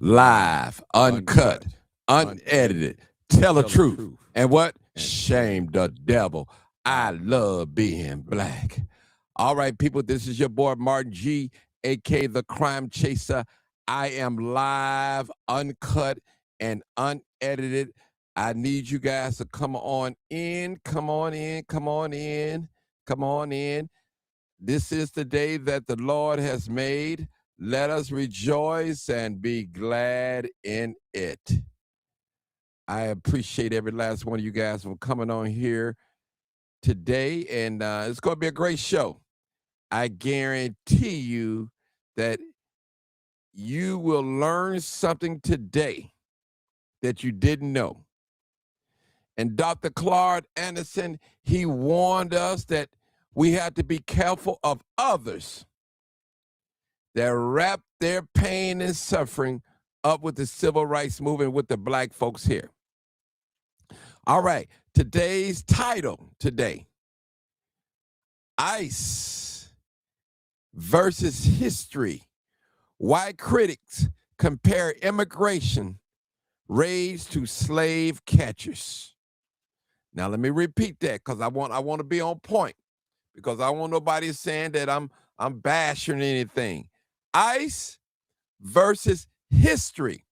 live, uncut, unedited. Tell the truth. And what? Shame the devil. I love being black. All right, people, this is your boy Martin G, aka the Crime Chaser. I am live, uncut, and unedited. I need you guys to come on in, come on in, come on in, come on in. This is the day that the Lord has made. Let us rejoice and be glad in it. I appreciate every last one of you guys for coming on here today, and it's going to be a great show. I guarantee you that you will learn something today that you didn't know. And Dr. Claude Anderson, he warned us that we have to be careful of others that wrap their pain and suffering up with the civil rights movement with the black folks here. All right, today's title today, ICE versus history. Why critics compare immigration raids to slave catchers. Now let me repeat that because I want to be on point, because I don't want nobody saying that I'm bashing anything. ICE versus history.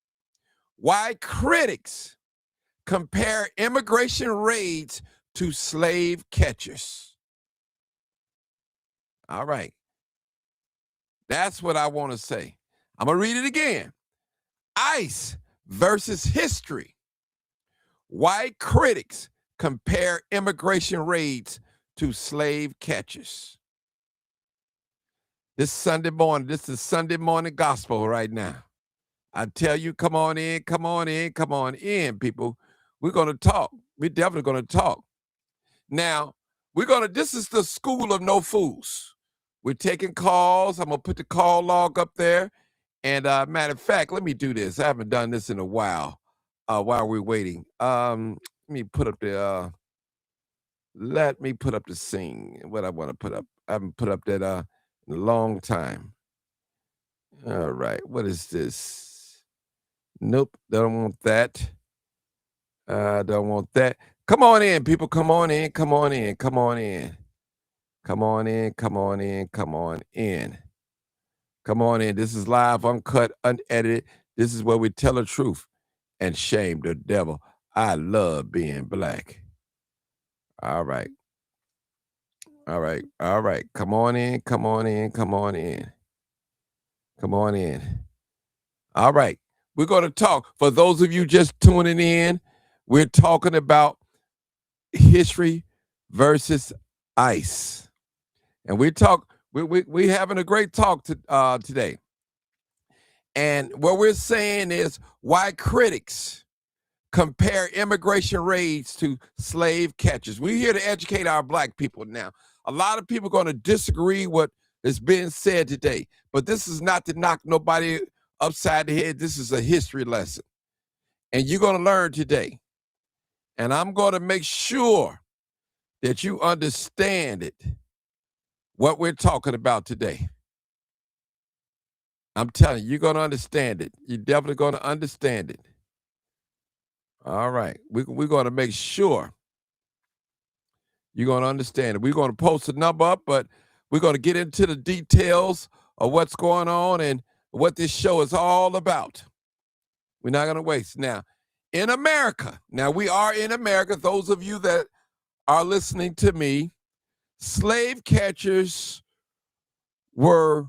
Why critics compare immigration raids to slave catchers. All right. That's what I want to say. I'm going to read it again. ICE versus history. Why critics compare immigration raids to slave catchers. This Sunday morning, this is Sunday morning gospel right now. I tell you, come on in, come on in, come on in, people. We're going to talk. We're definitely going to talk. Now, this is the school of no fools. We're taking calls. I'm going to put the call log up there. And matter of fact, let me do this. I haven't done this in a while we're waiting. Let me put up the scene, what I want to put up. I haven't put up that in a long time. All right, what is this? Nope, don't want that. Don't want that. Come on in, people. Come on in. Come on in. Come on in. Come on in. Come on in. Come on in. Come on in. This is live, uncut, unedited. This is where we tell the truth and shame the devil. I love being black. All right. All right. All right. Come on in. Come on in. Come on in. Come on in. All right. We're going to talk. For those of you just tuning in, we're talking about history versus ICE. And we're having a great talk today. And what we're saying is why critics compare immigration raids to slave catchers. We're here to educate our black people now. A lot of people are going to disagree what is being said today, but this is not to knock nobody upside the head. This is a history lesson. And you're going to learn today. And I'm going to make sure that you understand it, what we're talking about today. I'm telling you, you're going to understand it. You're definitely going to understand it. All right. We're going to make sure you're going to understand it. We're going to post a number up, but we're going to get into the details of what's going on and what this show is all about. We're not going to waste. Now, in America, now we are in America, those of you that are listening to me, slave catchers were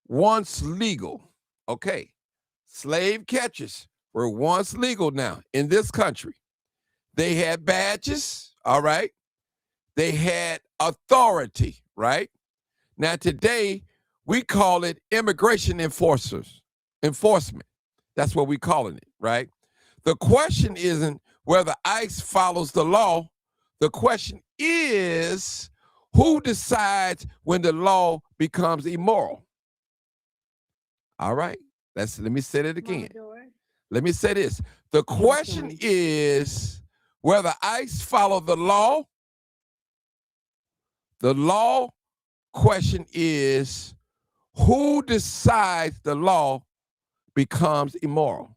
once legal. Okay. Slave catchers were once legal now in this country. They had badges, all right? They had authority, right? Now today, we call it immigration enforcement. That's what we're calling it, right? The question isn't whether ICE follows the law. The question is who decides when the law becomes immoral. All right, let me say it again. Let me say this. The question is whether ICE follow the law. The law question is who decides the law becomes immoral.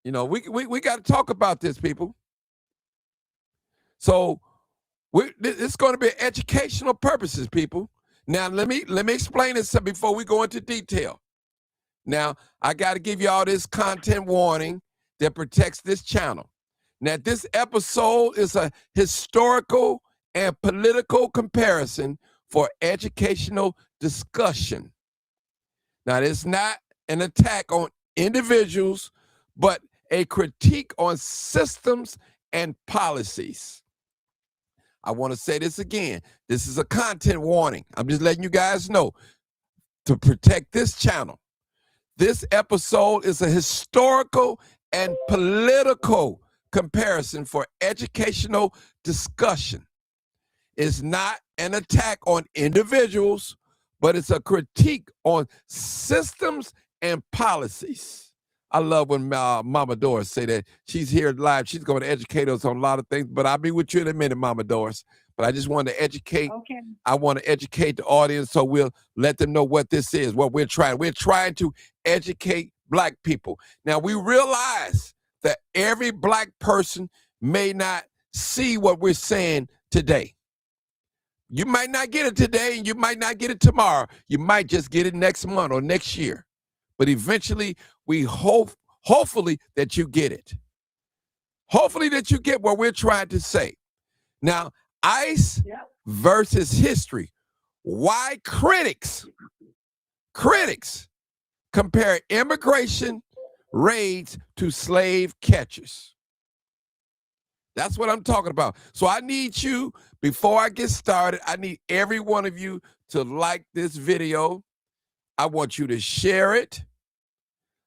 You know, we got to talk about this, people. So it's going to be educational purposes, people. Now, let me explain this before we go into detail. Now, I got to give you all this content warning that protects this channel. Now, this episode is a historical and political comparison for educational discussion. Now, it's not an attack on individuals, but a critique on systems and policies. I want to say this again. This is a content warning. I'm just letting you guys know to protect this channel. This episode is a historical and political comparison for educational discussion. It's not an attack on individuals, but it's a critique on systems and policies. I love when Mama Doris say that she's here live. She's going to educate us on a lot of things, but I'll be with you in a minute, Mama Doris. But I just want to educate. Okay. I want to educate the audience, so we'll let them know what this is, what we're trying. We're trying to educate Black people. Now, we realize that every Black person may not see what we're saying today. You might not get it today, and you might not get it tomorrow. You might just get it next month or next year. But eventually, we hopefully that you get it. Hopefully that you get what we're trying to say. Now, ICE versus history. Why critics compare immigration raids to slave catchers. That's what I'm talking about. So I need you, before I get started, I need every one of you to like this video. I want you to share it.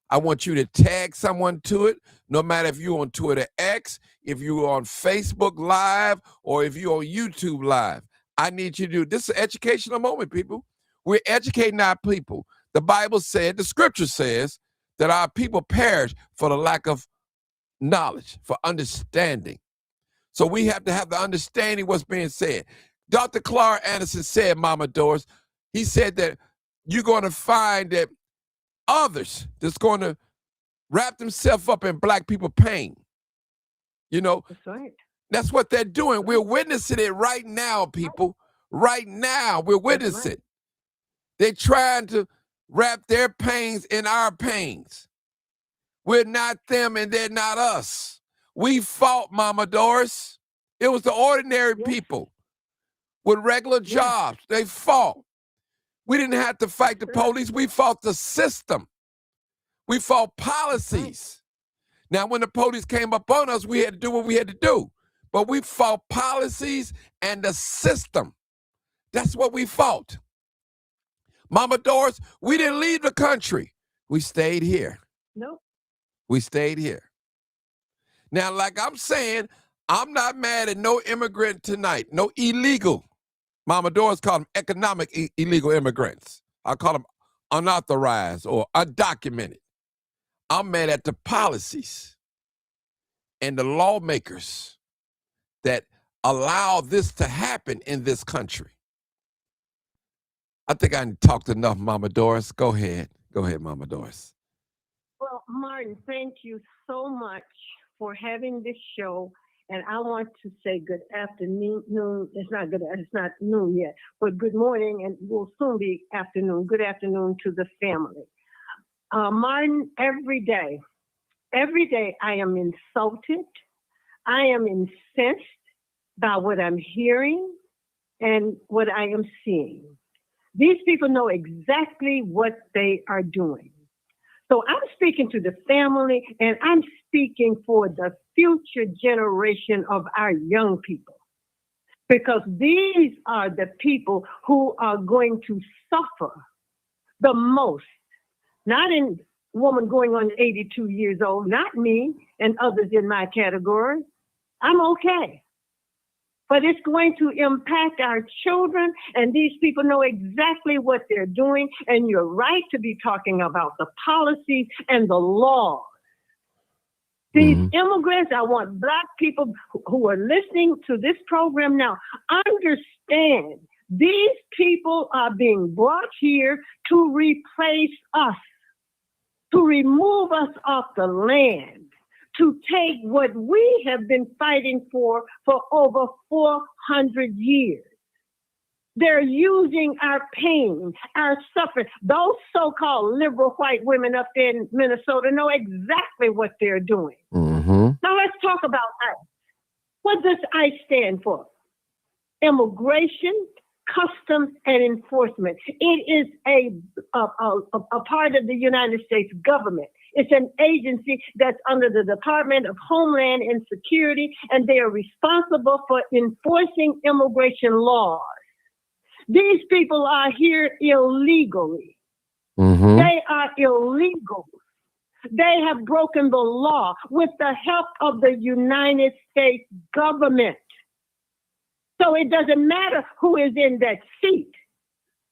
I want you to tag someone to it, no matter if you're on Twitter X, if you're on Facebook Live, or if you're on YouTube Live. I need you to do this. Is an educational moment, people. We're educating our people. The Bible said, the scripture says, that our people perish for the lack of knowledge, for understanding. So we have to have the understanding what's being said. Dr. Clark Anderson said, Mama Doris, he said that you're going to find that others that's going to wrap themselves up in Black people pain. You know, that's right. That's what they're doing. We're witnessing it right now, people. Right now, we're witnessing it. They're trying to wrap their pains in our pains. We're not them and they're not us. We fought, Mama Doris. It was the ordinary people with regular jobs. They fought. We didn't have to fight the police. We fought the system. We fought policies. Now, when the police came up on us, we had to do what we had to do. But we fought policies and the system. That's what we fought. Mama Doris, we didn't leave the country. We stayed here. Nope. We stayed here. Now, like I'm saying, I'm not mad at no immigrant tonight, no illegal. Mama Doris called them economic illegal immigrants. I call them unauthorized or undocumented. I'm mad at the policies and the lawmakers that allow this to happen in this country. I think I talked enough, Mama Doris. Go ahead. Go ahead, Mama Doris. Well, Martin, thank you so much for having this show. And I want to say good afternoon. It's not noon yet, but good morning, and will soon be afternoon. Good afternoon to the family. Martin, every day I am insulted. I am incensed by what I'm hearing and what I am seeing. These people know exactly what they are doing. So I'm speaking to the family, and I'm speaking for the future generation of our young people, because these are the people who are going to suffer the most. Not in woman going on 82 years old, not me and others in my category. I'm okay. But it's going to impact our children, and these people know exactly what they're doing. And you're right to be talking about the policies and the laws. These immigrants, I want Black people who are listening to this program now, understand these people are being brought here to replace us. remove us off the land, to take what we have been fighting for over 400 years. They're using our pain, our suffering. Those so-called liberal white women up there in Minnesota know exactly what they're doing. Now let's talk about ICE. What does ICE stand for? Immigration, Customs, and Enforcement. It is a part of the United States government. It's an agency that's under the Department of Homeland and Security, and they are responsible for enforcing immigration laws. These people are here illegally. They are illegal. They have broken the law with the help of the United States government. So it doesn't matter who is in that seat.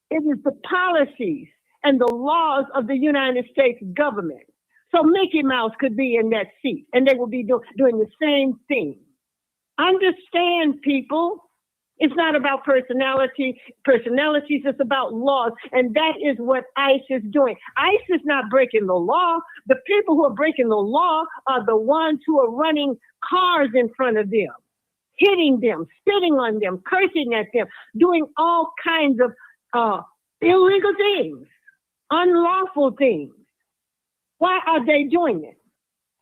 It is the policies and the laws of the United States government. So Mickey Mouse could be in that seat and they will be doing the same thing. Understand, people, it's not about personalities, it's about laws. And that is what ICE is doing. ICE is not breaking the law. The people who are breaking the law are the ones who are running cars in front of them, hitting them, spitting on them, cursing at them, doing all kinds of illegal things, unlawful things. Why are they doing it?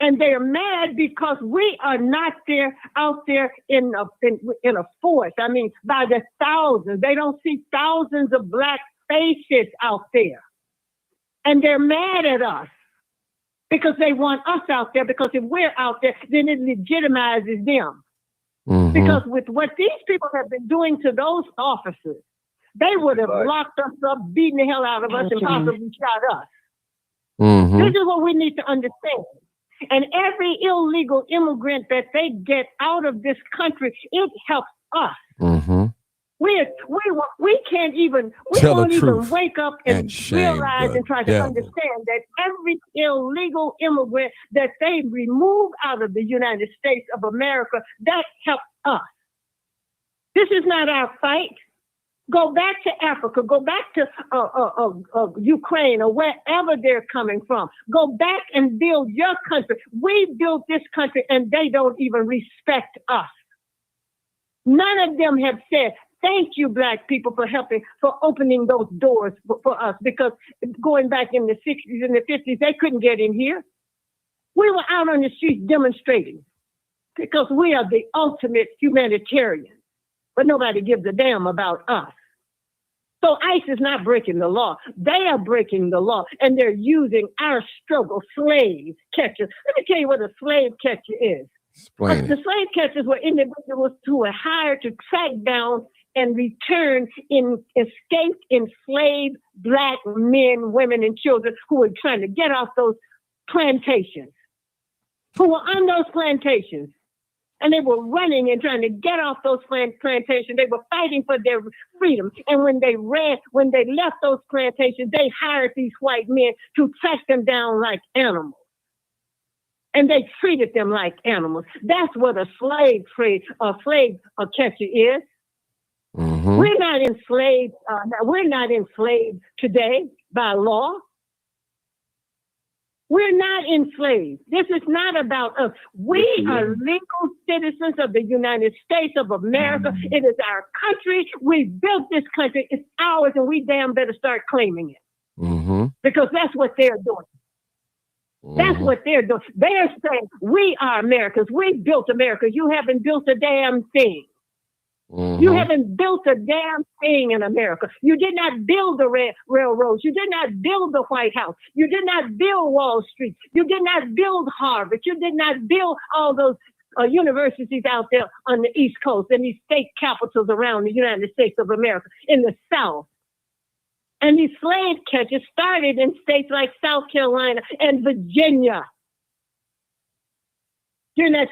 And they're mad because we are not there out there in a force. I mean, by the thousands. They don't see thousands of black faces out there. And they're mad at us because they want us out there, because if we're out there, then it legitimizes them. Because with what these people have been doing to those officers, they would have locked us up, beaten the hell out of us, and possibly shot us. This is what we need to understand. And every illegal immigrant that they get out of this country, it helps us. We can't even, we won't even wake up and realize and try to understand that every illegal immigrant that they remove out of the United States of America, that helps us. This is not our fight. Go back to Africa, go back to Ukraine or wherever they're coming from. Go back and build your country. We built this country and they don't even respect us. None of them have said, thank you, black people, for helping, for opening those doors for us, because going back in the 60s and the 50s, they couldn't get in here. We were out on the streets demonstrating because we are the ultimate humanitarian, but nobody gives a damn about us. So ICE is not breaking the law. They are breaking the law, and they're using our struggle, slave catchers. Let me tell you what a slave catcher is. The slave catchers were individuals who were hired to track down and return escaped enslaved black men, women, and children who were trying to get off those plantations, who were on those plantations. And they were running and trying to get off those plantations. They were fighting for their freedom. And when they left those plantations, they hired these white men to track them down like animals. And they treated them like animals. That's what a slave catcher is. We're not enslaved. We're not enslaved today by law. We're not enslaved. This is not about us. We are legal citizens of the United States of America. It is our country. We built this country. It's ours, and we damn better start claiming it. Because that's what they're doing. That's what they're doing. They're saying, we are Americans. We built America. You haven't built a damn thing. You haven't built a damn thing in America. You did not build the railroads. You did not build the White House. You did not build Wall Street. You did not build Harvard. You did not build all those universities out there on the East Coast and these state capitals around the United States of America in the South. And these slave catchers started in states like South Carolina and Virginia during that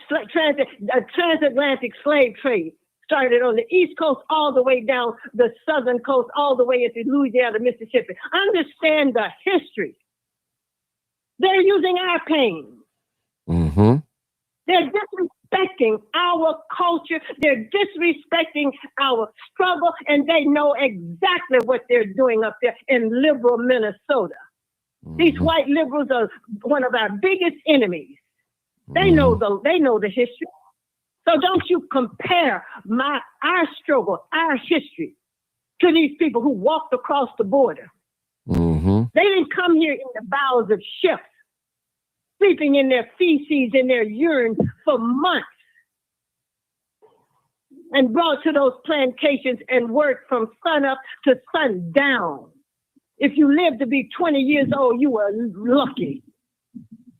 transatlantic slave trade. Started on the East Coast all the way down the Southern coast, all the way into Louisiana, Mississippi. Understand the history. They're using our pain. They're disrespecting our culture. They're disrespecting our struggle, and they know exactly what they're doing up there in liberal Minnesota. These white liberals are one of our biggest enemies. They know the history. So don't you compare our struggle, our history, to these people who walked across the border. They didn't come here in the bowels of ships, sleeping in their feces and their urine for months, and brought to those plantations and worked from sun up to sundown. If you lived to be 20 years old, you were lucky.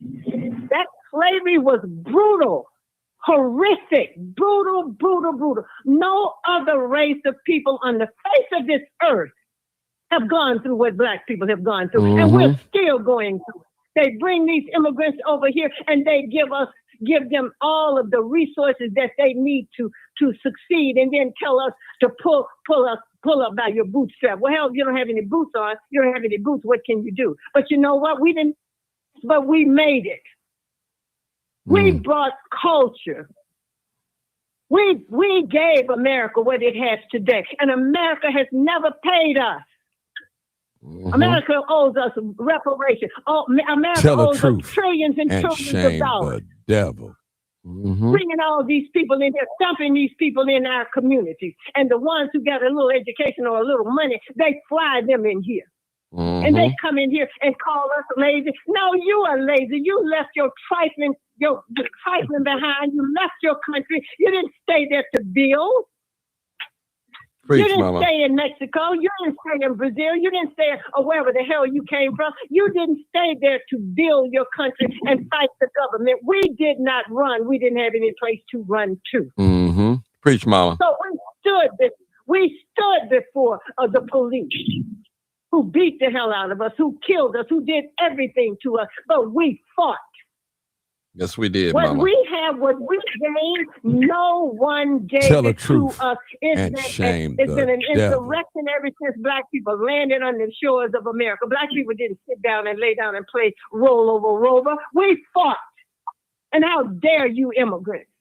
That slavery was brutal, horrific, brutal. No other race of people on the face of this earth have gone through what black people have gone through, and we're still going through it. They bring these immigrants over here, and they give them all of the resources that they need to succeed, and then tell us to pull up by your bootstrap. Well, hell, if you don't have any boots on, you don't have any boots, what can you do? But you know what? We didn't, but we made it. We brought culture. We gave America what it has today, and America has never paid us. America owes us reparations. America owes us trillions and trillions of dollars. The devil. Bringing all these people in here, dumping these people in our communities. And the ones who got a little education or a little money, they fly them in here. And they come in here and call us lazy. No, you are lazy. You left your trifling behind. You left your country. You didn't stay there to build. Preach, you didn't Mama. stay in Mexico. You didn't stay in Brazil. You didn't stay wherever the hell you came from. You didn't stay there to build your country and fight the government. We did not run. We didn't have any place to run to. Preach, Mama. So we stood before the police, who beat the hell out of us, who killed us, who did everything to us, but we fought. Yes, we did, what Mama. We have, what we gained, no one gave Tell the it truth to us. and It's shame been an the devil. insurrection ever since black people landed on the shores of America. Black people didn't sit down and lay down and play roll over rover. We fought. And how dare you immigrants?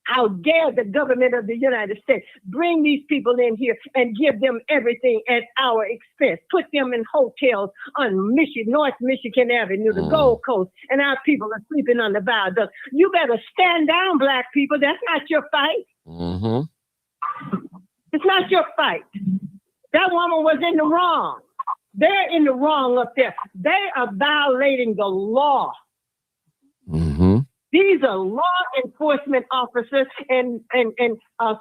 How dare the government of the United States bring these people in here and give them everything at our expense, put them in hotels on North Michigan Avenue, the Gold Coast, and our people are sleeping on the viaduct. You better stand down, black people. That's not your fight. It's not your fight. That woman was in the wrong. They're in the wrong up there. They are violating the law. These are law enforcement officers and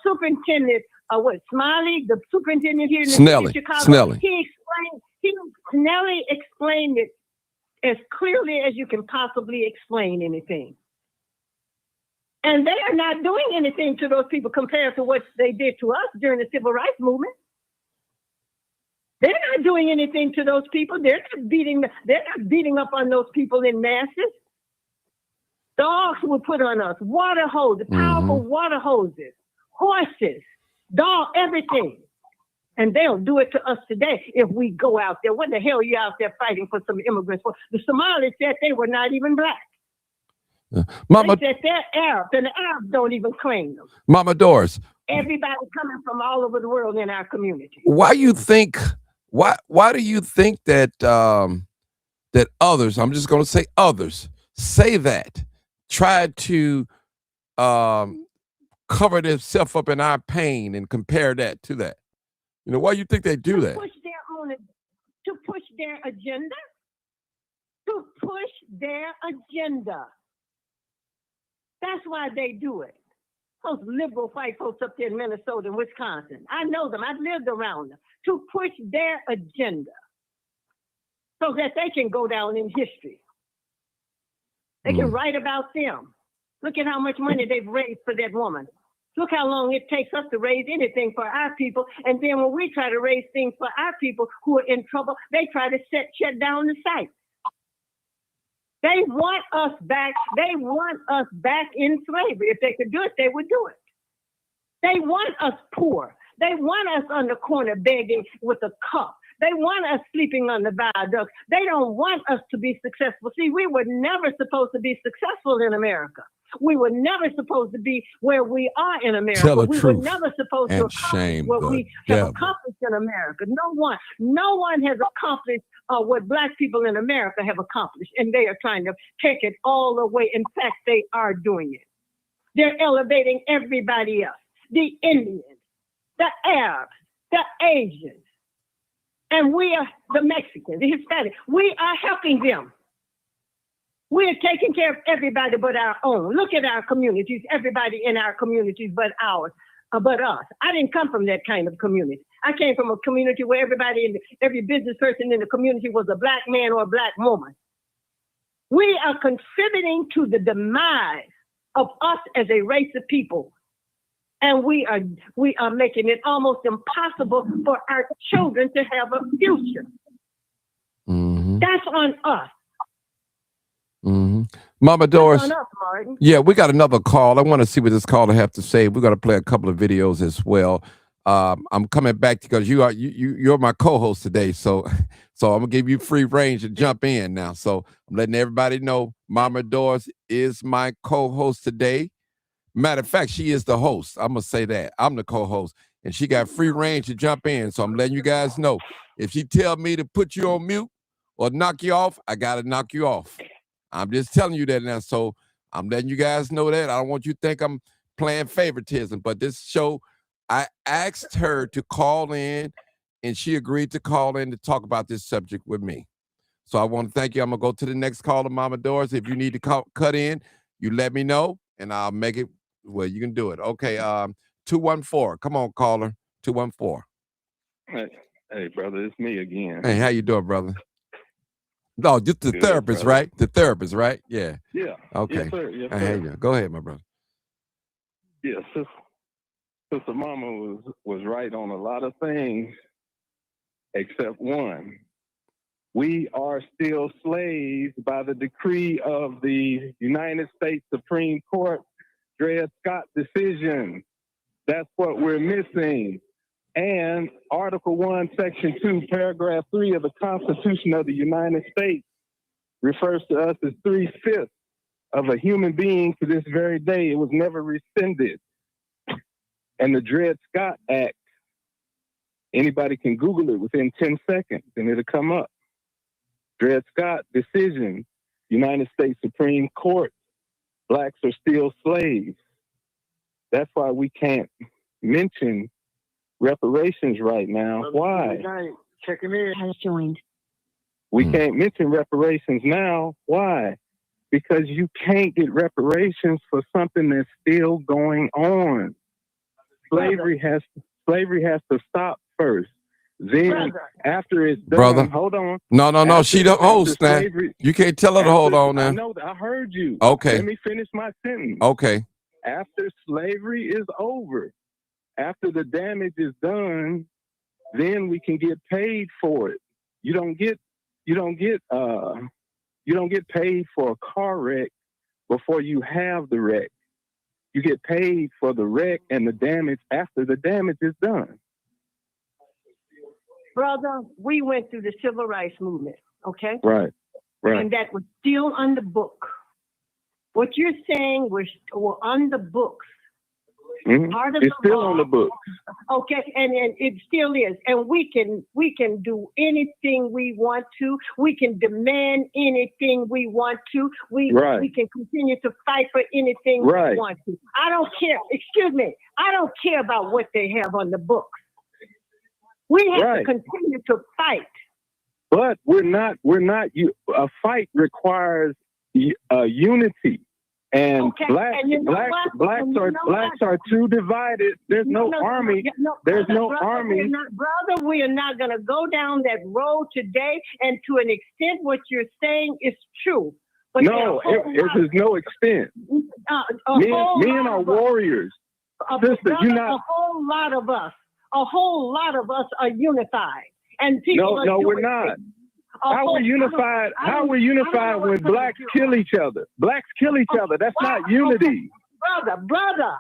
Superintendent Smiley, the superintendent here in the city of Chicago. Snelly. Snelly explained it as clearly as you can possibly explain anything. And they are not doing anything to those people compared to what they did to us during the civil rights movement. They're not doing anything to those people. They're not beating up on those people in masses. Dogs were put on us, water hoses, powerful water hoses, horses, everything. And they'll do it to us today if we go out there. What the hell are you out there fighting for some immigrants for? The Somalis said they were not even black. Mama, they said they're Arabs, and the Arabs don't even claim them. Mama Doris. Everybody coming from all over the world in our community. Why do you think that that others, I'm just going to say others, say that, try to cover themselves up in our pain and compare that to that? You know, why do you think they do that? To push their agenda. To push their agenda. That's why they do it. Those liberal white folks up there in Minnesota and Wisconsin. I know them. I've lived around them. To push their agenda so that they can go down in history. They can write about them. Look at how much money they've raised for that woman. Look how long it takes us to raise anything for our people. And then when we try to raise things for our people who are in trouble, they try to shut down the site. They want us back. They want us back in slavery. If they could do it, they would do it. They want us poor. They want us on the corner begging with a cup. They want us sleeping on the viaduct. They don't want us to be successful. See, we were never supposed to be successful in America. We were never supposed to be where we are in America. Tell the we truth were never supposed to and accomplish shame what the we have devil. accomplished in America. No one has accomplished what Black people in America have accomplished, and they are trying to take it all away. In fact, they are doing it. They're elevating everybody else, the Indians, the Arabs, the Asians, and we are the Mexicans, the Hispanics. We are helping them. We are taking care of everybody but our own. Look at our communities, everybody in our communities but ours, but us. I didn't come from that kind of community. I came from a community where every business person in the community was a Black man or a Black woman. We are contributing to the demise of us as a race of people. And we are making it almost impossible for our children to have a future. Mm-hmm. That's on us. Mm-hmm. Mama Doris. That's on us, Martin. Yeah, we got another call. I want to see what this caller have to say. We're going to play a couple of videos as well. I'm coming back because you're my co-host today, so I'm gonna give you free range to jump in now. So I'm letting everybody know Mama Doris is my co-host today. Matter of fact, she is the host. I'm gonna say that I'm the co-host, and she got free range to jump in. So I'm letting you guys know if she tell me to put you on mute or knock you off, I gotta knock you off. I'm just telling you that now. So I'm letting you guys know that. I don't want you to think I'm playing favoritism, but this show, I asked her to call in, and she agreed to call in to talk about this subject with me. So I want to thank you. I'm going to go to the next caller, Mama Doris. If you need to cut in, you let me know, and I'll make it well, you can do it. Okay, 214. Come on, caller, 214. Hey, brother, it's me again. Hey, how you doing, brother? No, just the Good, therapist, brother. right? The therapist, right? Yeah. Yeah. Okay. Yes, sir. Yes, Hey, sir. you go. Go ahead, my brother. Yes, Sister Mama was right on a lot of things, except one. We are still slaves by the decree of the United States Supreme Court Dred Scott decision. That's what we're missing. And Article 1, Section 2, Paragraph 3 of the Constitution of the United States refers to us as 3/5 of a human being to this very day. It was never rescinded. And the Dred Scott Act, anybody can Google it within 10 seconds and it'll come up. Dred Scott decision, United States Supreme Court, Blacks are still slaves. That's why we can't mention reparations right now. Why? Checking in. Has joined. We can't mention reparations now. Why? Because you can't get reparations for something that's still going on. Slavery has to stop first. Then after it's done, Brother. hold on. No. She the host now. You can't tell her to hold on now. I know. I heard you. Okay. Let me finish my sentence. Okay. After slavery is over, after the damage is done, then we can get paid for it. You don't get paid for a car wreck before you have the wreck. You get paid for the wreck and the damage after the damage is done. Brother, we went through the civil rights movement, okay? Right. And that was still on the book. What you're saying was on the books. Mm-hmm. It's still on the book. Okay, and it still is. And we can do anything we want to. We can demand anything we want to. We can continue to fight for anything we want to. I don't care. Excuse me. I don't care about what they have on the books. We have to continue to fight. But we're not. A fight requires unity. And blacks are too divided. There's no army. There's no army. Brother, we are not going to go down that road today. And to an extent, what you're saying is true. But no, it is no extent. Men are warriors. Sister, you're not. A whole lot of us are unified. And people no, we're not. How are unified? How are we unified when blacks kill each other? Blacks kill each other. That's not unity. Brother,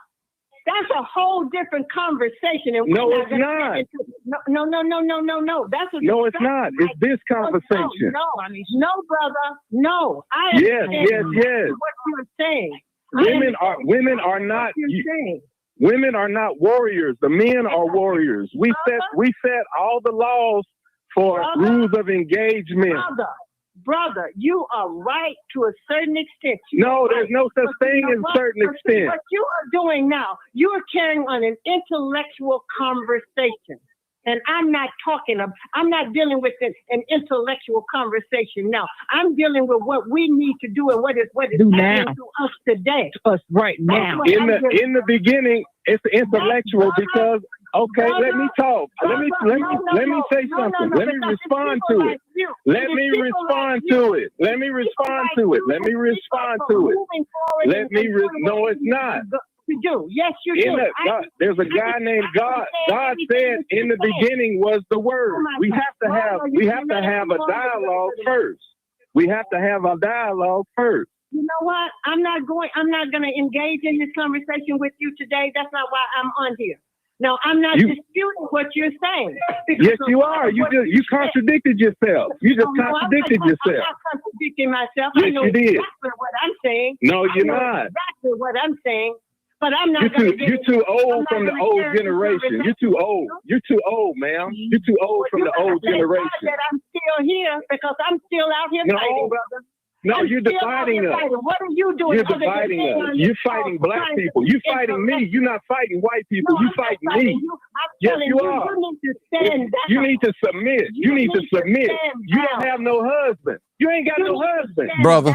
That's a whole different conversation. And No, we're it's gonna not. get into- No. That's a No, it's discussion. not. It's this conversation. No, brother. No. I Yes, understand yes. what you're saying. Women are not. You're saying. Women are not warriors. The men are warriors. We set all the laws for rules of engagement. Brother, you are right to a certain extent. No, there's no such thing as certain extent. What you are doing now, you are carrying on an intellectual conversation. And I'm not dealing with an intellectual conversation now. I'm dealing with what we need to do and what is happening to us today. To us right now. In the beginning, it's intellectual because let me talk. Let me say something. Let me respond to it. Let me respond to it. No, it's not. Yes, you do. There's a guy named God. God said in the beginning was the word. We have to have a dialogue first. We have to have a dialogue first. You know what? I'm not going to engage in this conversation with you today. That's not why I'm on here. No, I'm not disputing what you're saying. Yes, you are. You contradicted yourself. You just contradicted yourself. I'm not contradicting myself. Yes, I know you did. exactly what I'm saying. No, you're not. Exactly what I'm saying. But I'm not. You're too old from the old generation. You're too old. You're too old, ma'am. You're too old from the old generation. That I'm still here because I'm still out here fighting, brother. No, you're dividing us. What are you doing? You're dividing us. You're fighting black people. You're fighting me. You're not fighting white people. You're fighting me. Yes, you are. You need to stand down. You need to submit. You need to submit. You don't have no husband. You ain't got no husband. Brother.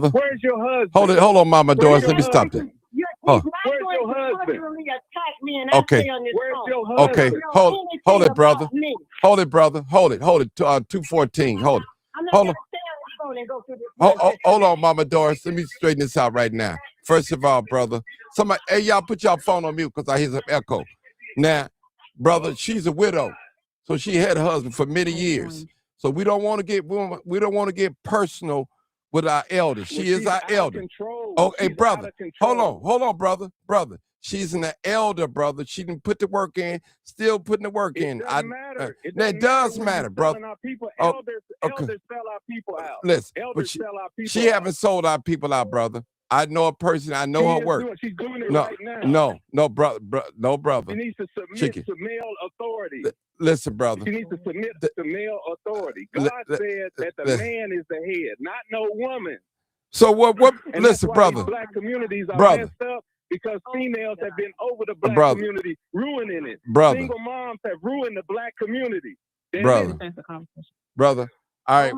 Where's your husband? Hold on, Mama Doris. Let me stop that. Where's your husband? Okay. Where's your husband? Okay. Hold it, brother. Hold it, brother. Hold it. 214. Hold it. Hold on. Hold on, Mama Doris. Let me straighten this out right now. First of all, brother, hey, y'all put y'all phone on mute because I hear some echo. Now, brother, she's a widow, so she had a husband for many years. So we don't want to get personal with our elder. She is our elder. Oh, hey, brother, hold on, brother. She's an elder, brother. She didn't put the work in, still putting the work in. It does matter, brother. Elders sell our people out. Listen, Elders sell our people she out. haven't sold our people out, brother. I know a person. I know her work. She's doing it right now. No, brother. She needs to submit to male authority. Listen, brother. She needs to submit to male authority. God said that the man is the head, not no woman. So what? And Listen, that's why brother. These black communities are messed up because females have been over the black community, ruining it. Brother. Single moms have ruined the black community. Brother. All right,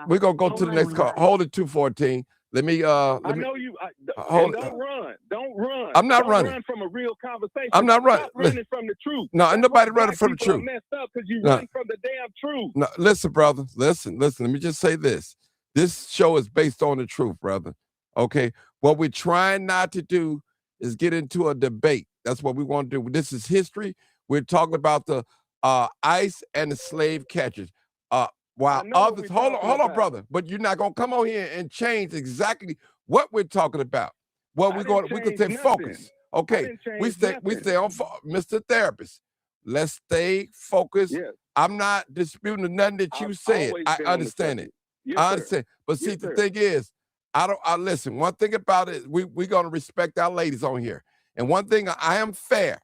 we're gonna go to the next call. Hold it, 214. Let me. I know you. Don't run. Don't run. I'm not running. Run from a real conversation. I'm not running. Stop running from the truth. No, ain't nobody running from the truth. Messed up because you run from the damn truth. No, listen, brother. Listen. Let me just say this. This show is based on the truth, brother. Okay. What we're trying not to do is get into a debate. That's what we want to do. This is history. We're talking about the ICE and the slave catchers. While others, hold on, brother. But you're not gonna come on here and change exactly what we're talking about. Well, we can stay focused. Okay, we stay on Mr. Therapist. Let's stay focused. Yes. I'm not disputing nothing that you said. I understand it. Yes, I understand. But see, the thing is, I listen. One thing about it, we're gonna respect our ladies on here. And one thing, I am fair.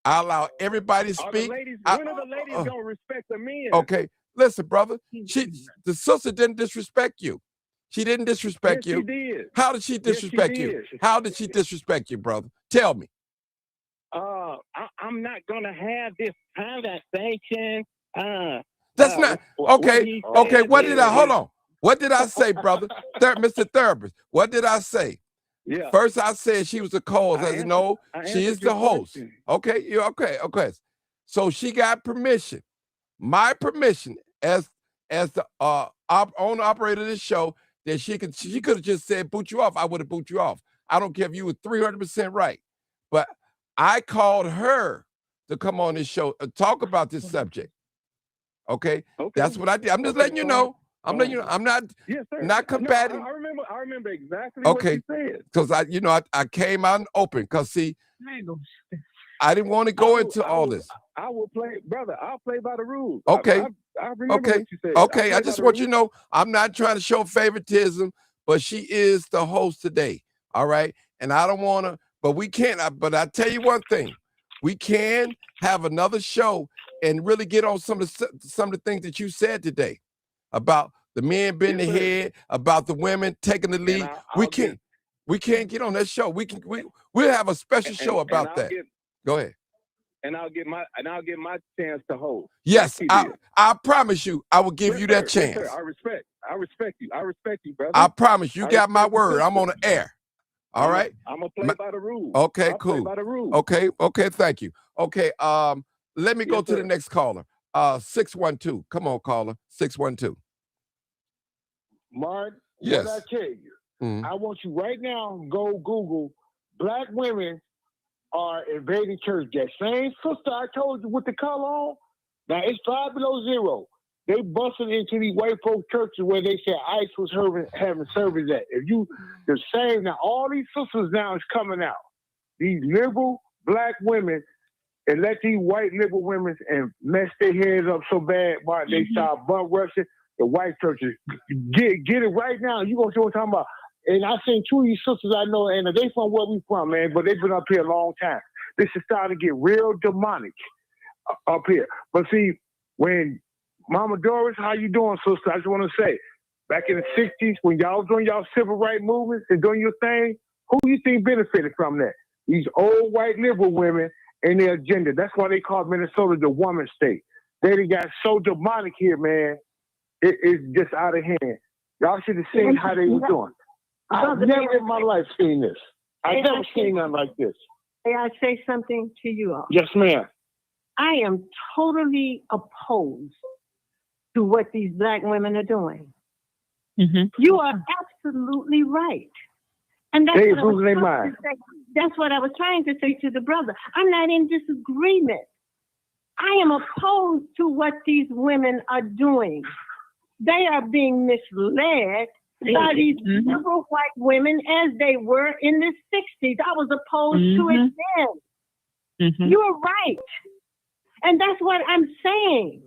I allow everybody to speak. When are the ladies gonna respect the men? Okay. Listen, brother, the sister didn't disrespect you. She didn't disrespect you. She did. How did she disrespect you? How did she disrespect you, brother? Tell me. I'm not gonna have this conversation. That's not okay. Okay, what did I hold on? What did I say, brother? Mr. Therapist, what did I say? Yeah. First, I said she was the cause. I said, no, she is the host. Okay, okay. So she got permission. My permission as the owner operator of this show that she could have just said boot you off. I would have boot you off. I don't care if you were 300% right, but I called her to come on this show and talk about this subject. Okay, that's what I did. I'm just letting you know. I'm letting you know. I'm not not combating. I remember exactly Okay. what you said. Because I came out and open. Because see, I didn't want to go into all this. I will play, brother. I'll play by the rules. Okay. I remember what you said. Okay. I just want you to know I'm not trying to show favoritism, but she is the host today. All right. And I don't want to, but we can't. But I tell you one thing, we can have another show and really get on some of the things that you said today about the men bending their head, about the women taking the lead. We can't get on that show. We'll have a special show about that. Go ahead. And I'll get my chance to hold. Yes, I promise you, I will give you that chance. Yes, sir. I respect you, brother. I promise you got my word. I'm on the air. All right. I'm gonna play by the rules. Okay, I'll cool. Play by the rules. Okay, thank you. Okay, let me go to the next caller. 612. Come on, caller. 612. Mark, yes. What I tell you, I want you right now go Google black women are invading church. That same sister I told you with the color on, now it's 5 below zero. They busted into these white folk churches where they said ICE was having service at. The same, now all these sisters now is coming out. These liberal black women, and let these white liberal women and mess their heads up so bad while they start butt rushing the white churches. Get it right now. You gonna see what I'm talking about. And I seen 2 of these sisters I know, and they from where we from, man, but they've been up here a long time. This is starting to get real demonic up here. But see, when Mama Doris, how you doing, sister? I just want to say, back in the 60s, when y'all was doing y'all civil rights movements and doing your thing, who you think benefited from that? These old white liberal women and their agenda. That's why they call Minnesota the woman state. They got so demonic here, man. It's just out of hand. Y'all should have seen how they were doing. I've never in my life seen this. I've never seen nothing like this. May I say something to you all? Yes, ma'am. I am totally opposed to what these black women are doing. You are absolutely right. And that's They what I was losing their trying mind. to say. That's what I was trying to say to the brother. I'm not in disagreement. I am opposed to what these women are doing. They are being misled by these liberal white women as they were in the 60s. I was opposed to it then. You are right. And that's what I'm saying.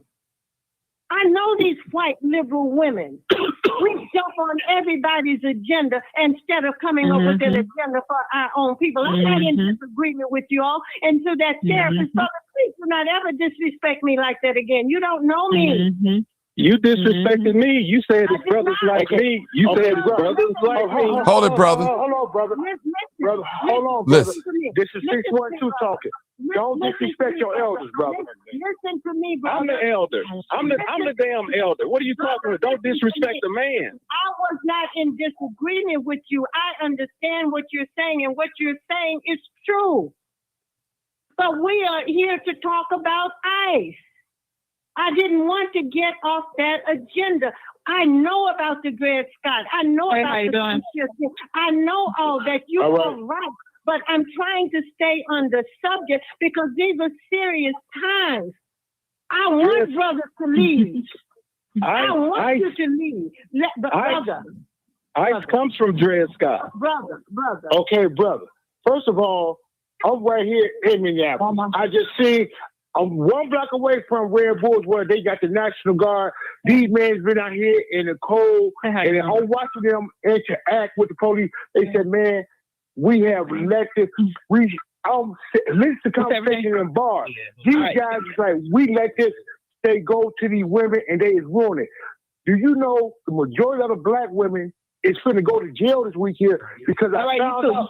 I know these white liberal women. We jump on everybody's agenda instead of coming up with an agenda for our own people. I'm not in disagreement with you all. And to that therapist, brother, please do not ever disrespect me like that again. You don't know me. You disrespected me. You said it's brothers like me. You said it's brothers like me. Hold it, brother. Hold on, brother. Brother, hold on, brother. Listen. This is 612 talking. Don't disrespect your elders, brother. Listen to me, brother. I'm the elder. I'm the damn elder. What are you talking about? Don't disrespect the man. I was not in disagreement with you. I understand what you're saying, and what you're saying is true. But we are here to talk about ICE. I didn't want to get off that agenda. I know about the Dred Scott. I know about the I know all that. You are right. But I'm trying to stay on the subject because these are serious times. I want brothers to leave. I want you to leave. ICE comes from Dred Scott. Brother. Okay, brother. First of all, I'm right here in Minneapolis. I just see I'm 1 block away from Red Bulls where they got the National Guard. These men's been out here in the cold, and I'm watching them interact with the police. They said, man, we have elected, listen to conversation in bars. These guys is like, we let this they go to these women and they is ruining it. Do you know the majority of the black women is finna go to jail this week here because I found out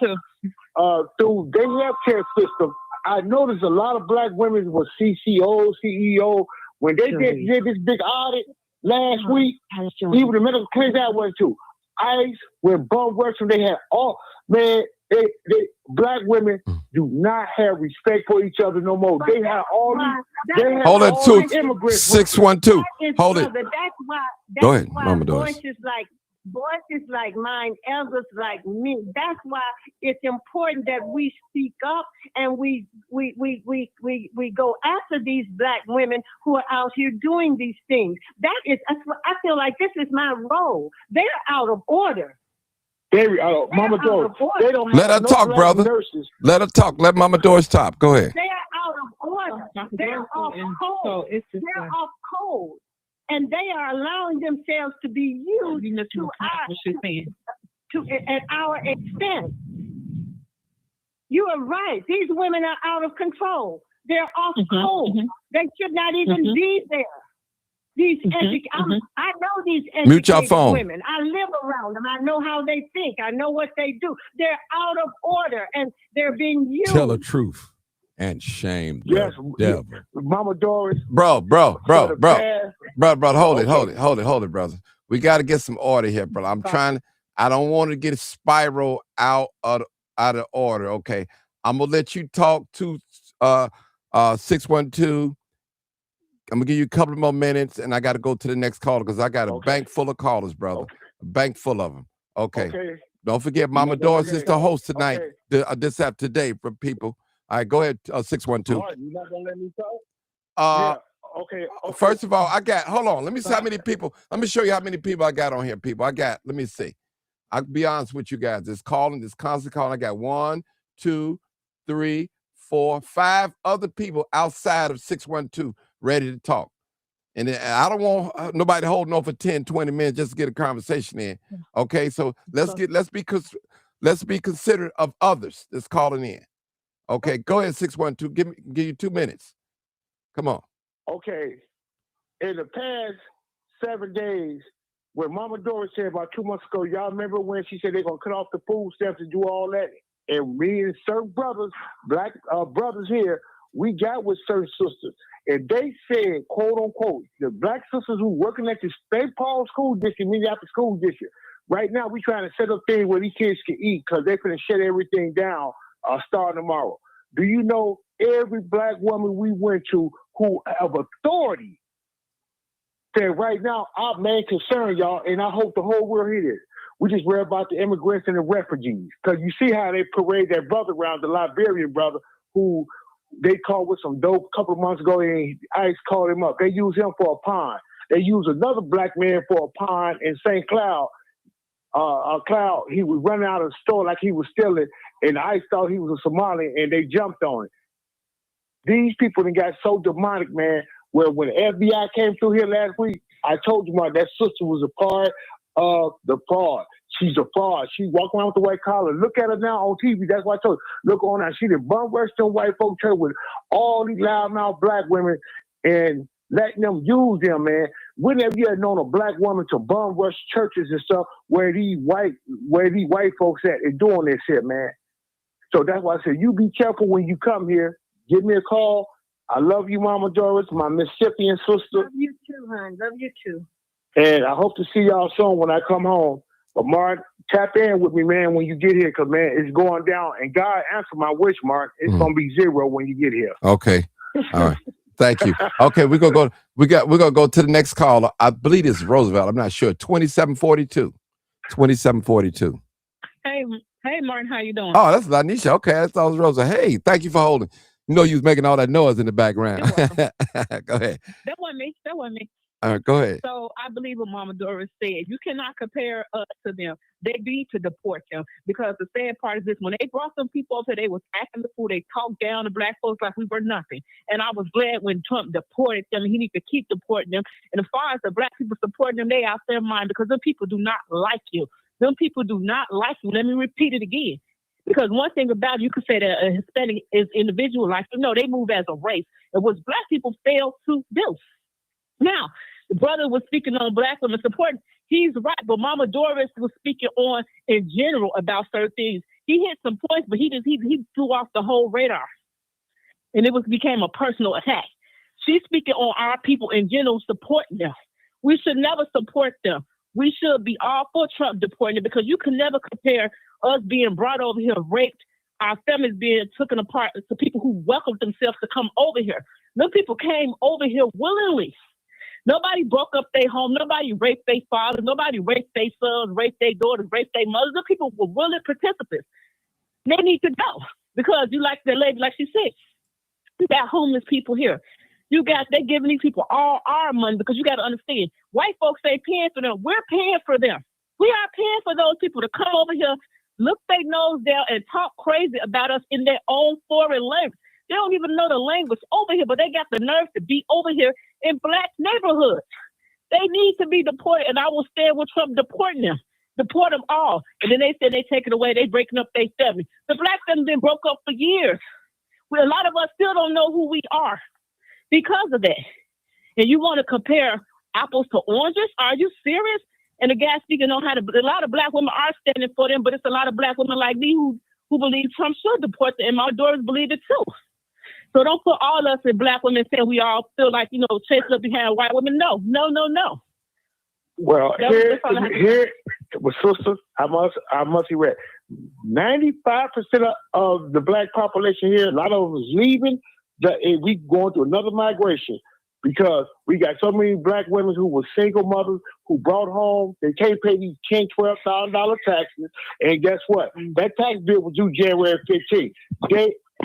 through their healthcare system, I noticed a lot of black women were CCO, CEO. When they did this big audit last week, even the medical clinics I went to, ICE, when bum works, and they had all, man, they black women do not have respect for each other no more. They have all these, hold it to immigrants. 612. Hold it. That's why. Go ahead, Mama Doris. Voices like mine, elders like me. That's why it's important that we speak up and we go after these black women who are out here doing these things. I feel like this is my role. They're out of order. Mama Doris, they don't Let her have no talk, black brother. nurses. Let her talk. Let Mama Doris talk. Go ahead. They are out of order. They're off code. They're off code. And they are allowing themselves to be used at our expense. You are right. These women are out of control. They're off code. They should not even be there. These I know these Mute your educated phone. women. I live around them. I know how they think. I know what they do. They're out of order and they're being used. Tell the truth and shame the devil. Mama Doris. Bro, hold it, brother. We got to get some order here, brother. I don't want to get spiral out of order. Okay. I'm gonna let you talk to 612. I'm gonna give you a couple of more minutes, and I got to go to the next caller because I got a bank full of callers, brother. A bank full of them. Okay. Don't forget, Mama Doris is the host tonight. Today for people. All right, go ahead, 612. Martin, you're not gonna let me talk? Okay. First of all, hold on. Let me see how many people. Let me show you how many people I got on here, people. Let me see. I'll be honest with you guys. This constant calling. I got 1, 2, 3, 4, 5 other people outside of 612 ready to talk. And I don't want nobody holding on for 10, 20 minutes just to get a conversation in. Okay, so let's be considerate of others that's calling in. Okay, go ahead, 612. Give you 2 minutes. Come on. Okay. In the past 7 days, when Mama Doris said about 2 months ago, y'all remember when she said they're gonna cut off the food stamps and do all that? And me and certain brothers, black brothers here, we got with certain sisters. And they said, quote unquote, the black sisters who working at the St. Paul school district, Minneapolis school district, right now we trying to set up things where these kids can eat because they're going to shut everything down starting tomorrow. Do you know every black woman we went to who have authority said right now, our main concern, y'all, and I hope the whole world hear this, we just read about the immigrants and the refugees. Because you see how they parade that brother around, the Liberian brother, who they caught with some dope a couple of months ago, and ICE called him up. They used him for a pawn. They used another black man for a pawn in St. Cloud. Cloud, he was running out of the store like he was stealing, and ICE thought he was a Somali, and they jumped on it. These people done got so demonic, man, where when the FBI came through here last week, I told you, man, that sister was a part of the fraud. She's a fraud. She walk around with the white collar. Look at her now on TV. That's why I told you. Look on her. She done bum rushed them white folk church with all these loudmouth black women and letting them use them, man. When have you ever known a black woman to bum rush churches and stuff where these white folks at and doing this shit, man? So that's why I said, you be careful when you come here. Give me a call. I love you, Mama Doris, my Mississippian sister. Love you too, hon. Love you too. And I hope to see y'all soon when I come home. But Mark, tap in with me, man, when you get here, because, man, it's going down. And God answer my wish, Mark. It's going to be 0 when you get here. Okay. All right. Thank you. Okay, we're gonna go to the next caller. I believe it's Roosevelt. I'm not sure. 2742. 2742. Hey, Martin, how you doing? Oh, that's Lanisha. Okay, that's all Rosa. Hey, thank you for holding. You know you was making all that noise in the background. Go ahead. That wasn't me. All right, go ahead. So I believe what Mama Doris said. You cannot compare us to them. They need to deport them, because the sad part is this: when they brought some people up here, they was acting the fool. They talked down to black folks like we were nothing. And I was glad when Trump deported them. He needs to keep deporting them. And as far as the black people supporting them, they out their mind, because them people do not like you. Them people do not like you. Let me repeat it again. Because one thing about it, you could say that a Hispanic is individual life. But no, they move as a race. And what black people fail to do. Now, the brother was speaking on black women support. He's right, but Mama Doris was speaking on in general about certain things. He hit some points, but he threw off the whole radar, and it became a personal attack. She's speaking on our people in general, supporting them. We should never support them. We should be all for Trump deporting them, because you can never compare us being brought over here, raped, our families being taken apart, to people who welcomed themselves to come over here. Them people came over here willingly. Nobody broke up their home. Nobody raped their fathers. Nobody raped their sons, raped their daughters, raped their mothers. The people were willing participants. They need to go, because you like the lady, like she said, you got homeless people here. They're giving these people all our money, because you got to understand, white folks ain't paying for them. We're paying for them. We are paying for those people to come over here, look their nose down, and talk crazy about us in their own foreign language. They don't even know the language over here, but they got the nerve to be over here in black neighborhoods. They need to be deported, and I will stand with Trump deporting them. Deport them all. And then they said they take it away, they breaking up their family. The black family been broke up for years. A lot of us still don't know who we are because of that. And you want to compare apples to oranges? Are you serious? And the guy speaking on how a lot of black women are standing for them, but it's a lot of black women like me who believe Trump should deport them, and my daughters believe it too. So don't put all us in black women saying we all feel like, chasing up behind white women. No. Well, here, well, sister, I must be right. 95% of the black population here, a lot of them is leaving. We going through another migration because we got so many black women who were single mothers who brought home. They can't pay these $10,000, $12,000 taxes, and guess what? That tax bill was due January 15th.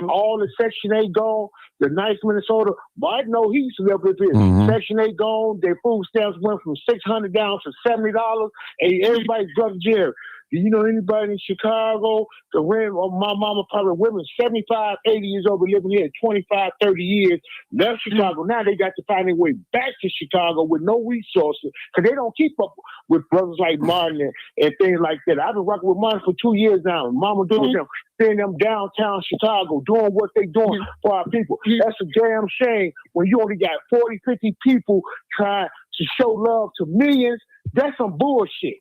All the Section 8 gone. The nice Minnesota, I know he used to live with this. Section 8 gone. Their food stamps went from $600 down to $70. And everybody's brother Jerry. Do you know anybody in Chicago? My mama probably women 75, 80 years old, been living here 25, 30 years. Left Chicago. Now they got to find their way back to Chicago with no resources because they don't keep up with brothers like Martin and things like that. I've been working with Martin for 2 years now. Mama doing them, seeing them downtown Chicago, doing what they doing for our people. That's a damn shame when you only got 40, 50 people trying to show love to millions. That's some bullshit.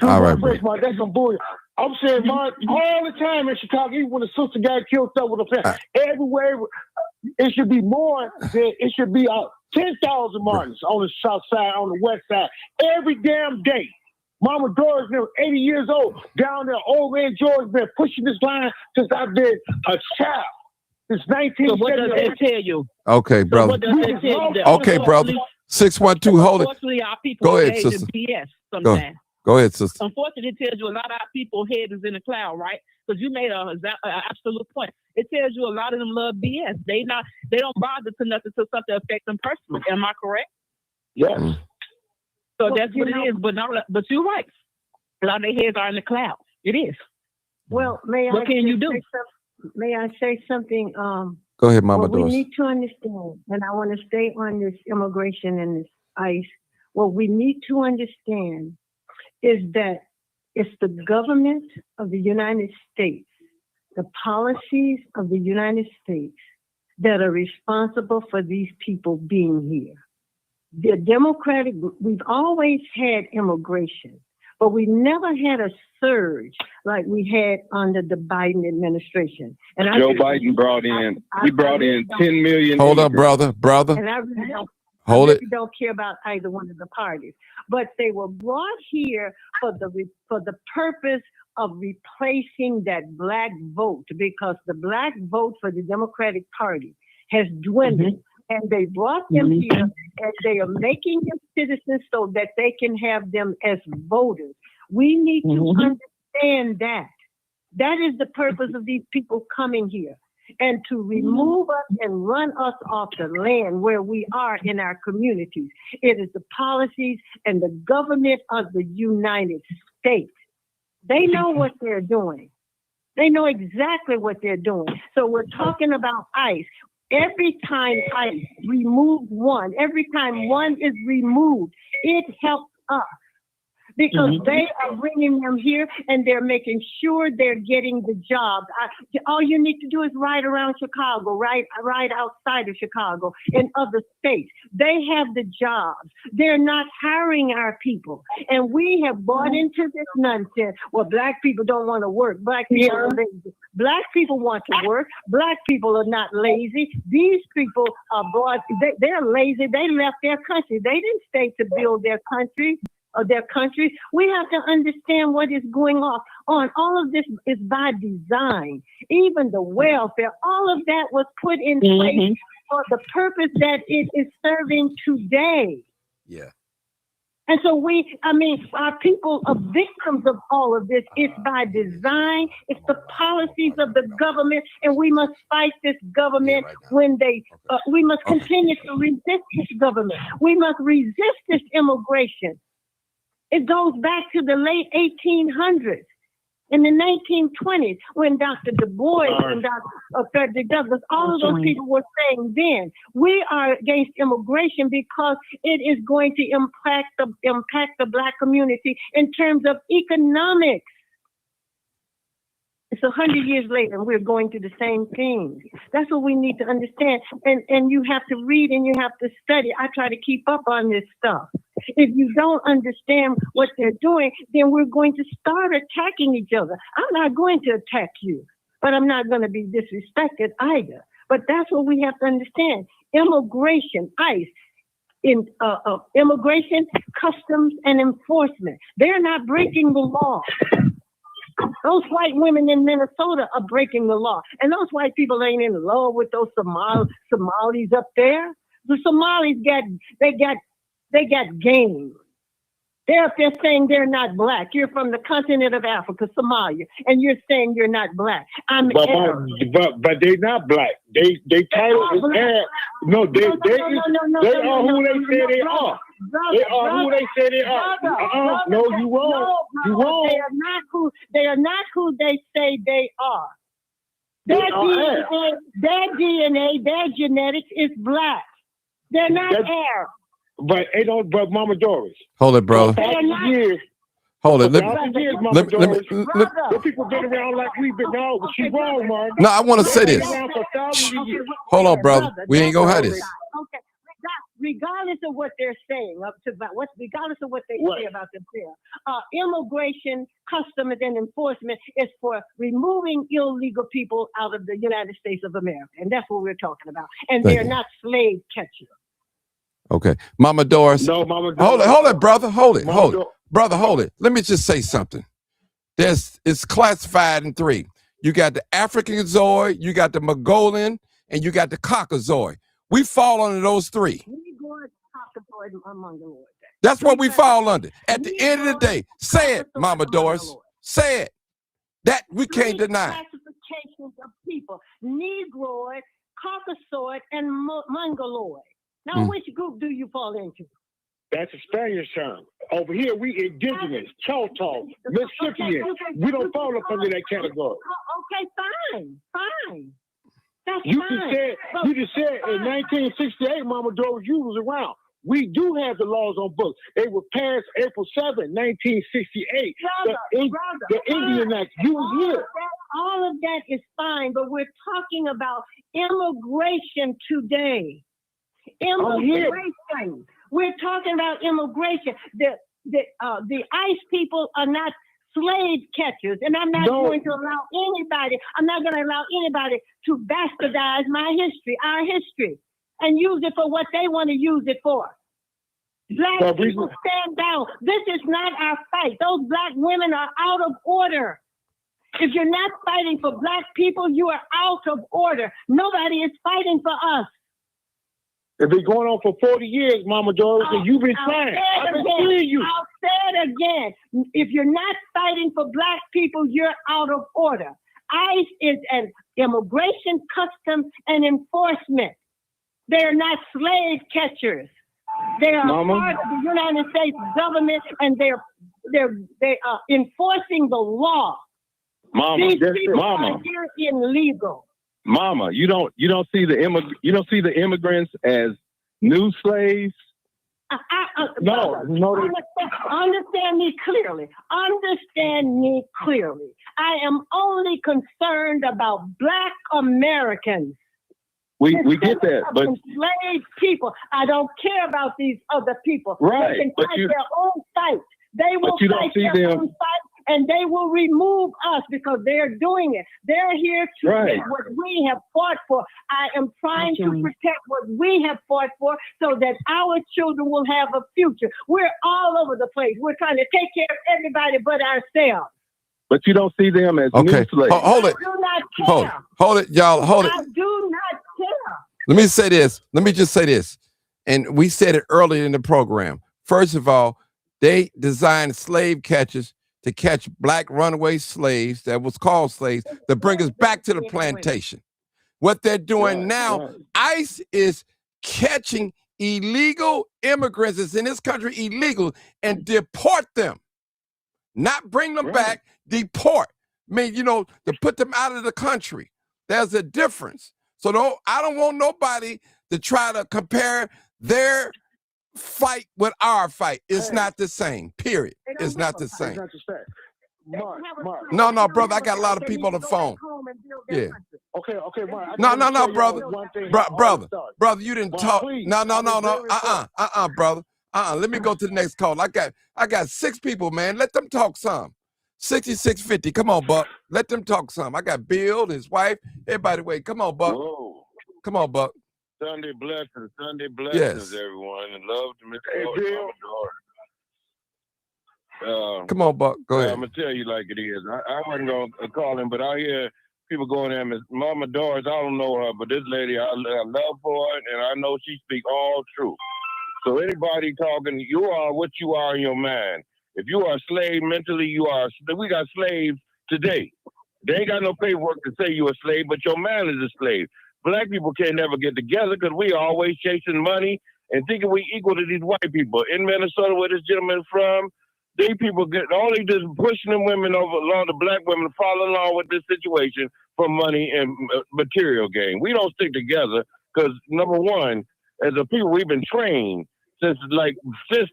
All right, that's some bullshit. I'm saying, Martin, all the time in Chicago, even when the sister got killed up with a family, everywhere, it should be more than, it should be 10,000 Martins on the south side, on the west side, every damn day. Mama Doris, 80 years old, down there, old man George been pushing this line since I've been a child. Since 1978. So what does that tell you? Okay, brother. What does that tell you? Okay, brother. 612, hold it. Unfortunately, our people Go ahead, engage sister. in BS sometimes. Go ahead, sister. Unfortunately, it tells you a lot of our people head is in the cloud, right? Because you made an absolute point. It tells you a lot of them love BS. They don't bother to nothing to something affect them personally. Am I correct? Yes. So that's what it is. But you're right. A lot of their heads are in the cloud. It is. Well, what can you do? May I say something? Go ahead, Mama What we Doris. need to understand, and I want to stay on this immigration and this ICE. What we need to understand is that it's the government of the United States, the policies of the United States that are responsible for these people being here. We've always had immigration, but we never had a surge like we had under the Biden administration. And Joe Biden brought in 10 million. Hold up, brother. And I really don't. Hold it. Don't care about either one of the parties, but they were brought here for the purpose of replacing that black vote, because the black vote for the Democratic Party has dwindled, and they brought them here, and they are making them citizens so that they can have them as voters. We need to understand that. That is the purpose of these people coming here. And to remove us and run us off the land where we are in our communities. It is the policies and the government of the United States. They know what they're doing. They know exactly what they're doing. So we're talking about ICE. Every time ICE removes one, every time one is removed, it helps us. Because they are bringing them here and they're making sure they're getting the jobs. All you need to do is ride around Chicago, ride outside of Chicago, in other states. They have the jobs. They're not hiring our people. And we have bought into this nonsense. Well, black people don't want to work. Black people are lazy. Black people want to work. Black people are not lazy. These people are they're lazy. They left their country. They didn't stay to build their country. Of their countries. We have to understand what is going on. All of this is by design. Even the welfare, all of that was put in place for the purpose that it is serving today. Yeah. And so our people are victims of all of this. It's by design. It's the policies of the government, and we must fight this government when we must continue to resist this government. We must resist this immigration. It goes back to the late 1800s. In the 1920s, when Dr. Du Bois and Dr. Frederick Douglass, all of those people were saying then, we are against immigration because it is going to impact the Black community in terms of economics. It's 100 years later, and we're going through the same thing. That's what we need to understand. And you have to read and you have to study. I try to keep up on this stuff. If you don't understand what they're doing, then we're going to start attacking each other. I'm not going to attack you, but I'm not going to be disrespected either. But that's what we have to understand. Immigration, ICE, immigration, customs, and enforcement. They're not breaking the law. Those white women in Minnesota are breaking the law. And those white people ain't in love with those Somalis up there. The Somalis they got game. They're up there saying they're not Black. You're from the continent of Africa, Somalia, and you're saying you're not Black. But they're not Black. They title is Arab. No, they are who they say they are. They are who they say they are. No, you wrong. You wrong. They are not who they say they are. Their DNA, their genetics is Black. They're not Arab. But they don't. But Mama Doris. Hold it, brother. Hold it. Let me. People get around like we've been now. She's wrong, man. No, I want to say this. Hold on, brother. We ain't gonna have this. Okay. Regardless of what they're saying, regardless of what they say about themselves, immigration, customs, and enforcement is for removing illegal people out of the United States of America, and that's what we're talking about. And they're not slave catchers. Okay, Mama Doris. No, Mama Doris. Hold it, brother. Hold it. Brother, hold it. Let me just say something. It's classified in three. You got the Africanzoid, you got the Mongolian, and you got the Caucasoid. We fall under those three. That's what we fall under. At the end of the day, say it, Mama Doris. Say it. That we can't deny. Classifications of people: Negroid, Caucasoid, and Mongoloid. Now, which group do you fall into? That's a Spanish term. Over here, we indigenous, Choctaw, Mississippian. We don't fall up under that category. Okay, fine. That's you fine. You just said in 1968, Mama Doris, you was around. We do have the laws on books. They were passed April 7, 1968. The Indian Act. You was here. All of that is fine, but we're talking about immigration today. Immigration. We're talking about immigration. The ICE people are not slave catchers, and I'm not going to allow anybody. I'm not going to allow anybody to bastardize my history, our history, and use it for what they want to use it for. Black people, stand down. This is not our fight. Those Black women are out of order. If you're not fighting for Black people, you are out of order. Nobody is fighting for us. It's been going on for 40 years, Mama Doris, and you've been trying. I've been seeing you. I'll say it again. If you're not fighting for Black people, you're out of order. ICE is an immigration, customs, and enforcement. They're not slave catchers. They are part of the United States government, and they are enforcing the law. These people are here illegal. Mama, you don't see the immigrants as new slaves. No. Understand me clearly. Understand me clearly. I am only concerned about Black Americans. We get that, but enslaved people. I don't care about these other people. Right, they can fight their own fight. They will fight their own fight. And they will remove us because they're doing it. They're here to get what we have fought for. I am trying to protect what we have fought for so that our children will have a future. We're all over the place. We're trying to take care of everybody but ourselves. But you don't see them as new slaves. Hold it. I do not care. Hold it, y'all. Hold it. I do not care. Let me say this. Let me just say this. And we said it earlier in the program. First of all, they designed slave catchers to catch Black runaway slaves that was called slaves to bring us back to the plantation. What they're doing now, ICE is catching illegal immigrants that's in this country illegal and deport them. Not bring them back, deport. I mean, to put them out of the country. There's a difference. So I don't want nobody to try to compare their fight with our fight. It's not the same, period. It's not the same. Mark. No, brother, I got a lot of people on the phone. Yeah. Okay, Mark. No, brother. Brother, you didn't talk. Please. No. Brother. Let me go to the next call. I got 6 people, man. Let them talk some. 6650. Come on, Buck. Let them talk some. I got Bill, his wife, everybody. Wait. Come on, Buck. Whoa. Come on, Buck. Sunday blessings, Yes. everyone, and love to Mr. Hey, Bill. Come on, Buck. Go ahead. I'm gonna tell you like it is. I wasn't gonna call him, but I hear people going there. Miss Mama Doris, I don't know her, but this lady, I love for her, and I know she speaks all truth. So anybody talking, you are what you are in your mind. If you are a slave mentally, you are. We got slaves today. They ain't got no paperwork to say you're a slave, but your man is a slave. Black people can't never get together because we always chasing money and thinking we equal to these white people. In Minnesota, where this gentleman is from, these people only just pushing them women over along the black women follow along with this situation for money and material gain. We don't stick together because, number one, as a people, we've been trained since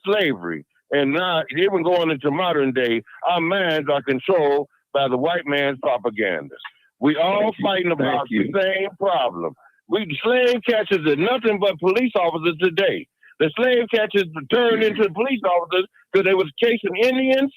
slavery. And now, even going into modern day, our minds are controlled by the white man's propaganda. We all fighting about the same problem. Slave catchers are nothing but police officers today. The slave catchers turned into police officers because they was chasing Indians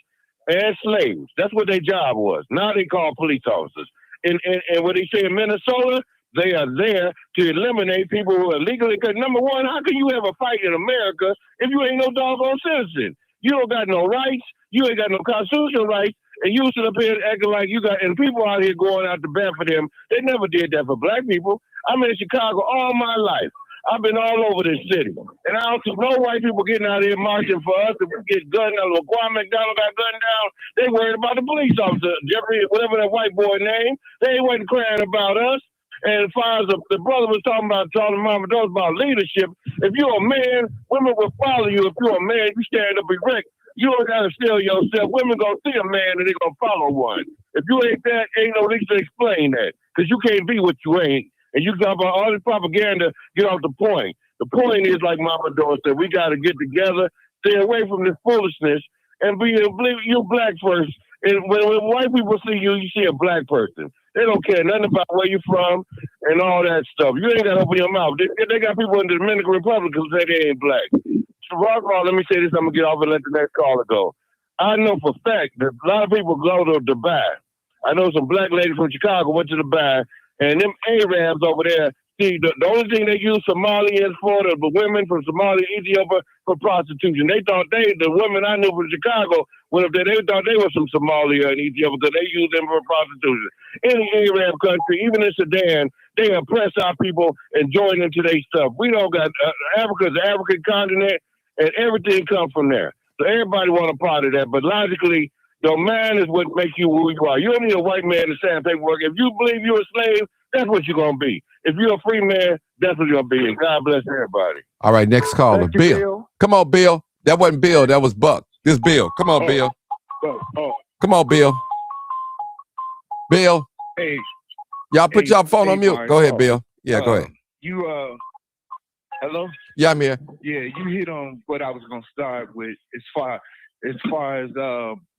and slaves. That's what their job was. Now they call police officers. And what they say in Minnesota, they are there to eliminate people who are illegally. Because number one, how can you have a fight in America if you ain't no doggone citizen? You don't got no rights. You ain't got no constitutional rights. And you sit up here acting like you got, and people out here going out to bat for them. They never did that for black people. I'm in Chicago all my life. I've been all over this city. And I don't see no white people getting out here marching for us. If we get gunned down, LaQuan McDonald got gunned down, they worried about the police officer, Jeffrey, whatever that white boy name. They wasn't crying about us. And as far as the brother was talking about Mama Doris about leadership, if you're a man, women will follow you. If you're a man, you stand up erect. You don't got to steal yourself. Women going to see a man and they're going to follow one. If you ain't that, ain't no reason to explain that. Because you can't be what you ain't. And you talk about all this propaganda, get off the point. The point is, like Mama Doris said, we got to get together, stay away from this foolishness, and believe you black first. And when white people see you, you see a black person. They don't care nothing about where you're from and all that stuff. You ain't got to open your mouth. They got people in the Dominican Republic who say they ain't black. So, Rockall, let me say this. I'm going to get off and let the next caller go. I know for a fact that a lot of people go to Dubai. I know some black ladies from Chicago went to Dubai, and them Arabs over there, see, the only thing they use Somalians for, the women from Somalia, Ethiopia, for prostitution. They thought the women I knew from Chicago went up there, they thought they were from Somalia and Ethiopia because they use them for prostitution. Any Arab country, even in Sudan, they oppress our people and join into their stuff. We don't got, Africa's the African continent, and everything comes from there. So everybody want a part of that, but logically, the man is what makes you who you are. You don't need a white man to sign paperwork. If you believe you're a slave, that's what you're going to be. If you're a free man, that's what you're going to be. And God bless everybody. All right, next caller, Bill. Come on, Bill. That wasn't Bill. That was Buck. This Bill. Come on, Bill. Come on, Bill. Bill. Hey. Y'all put your phone on mute. Mark. Go ahead, Bill. Yeah, go ahead. Hello? Yeah, I'm here. Yeah, you hit on what I was going to start with as far as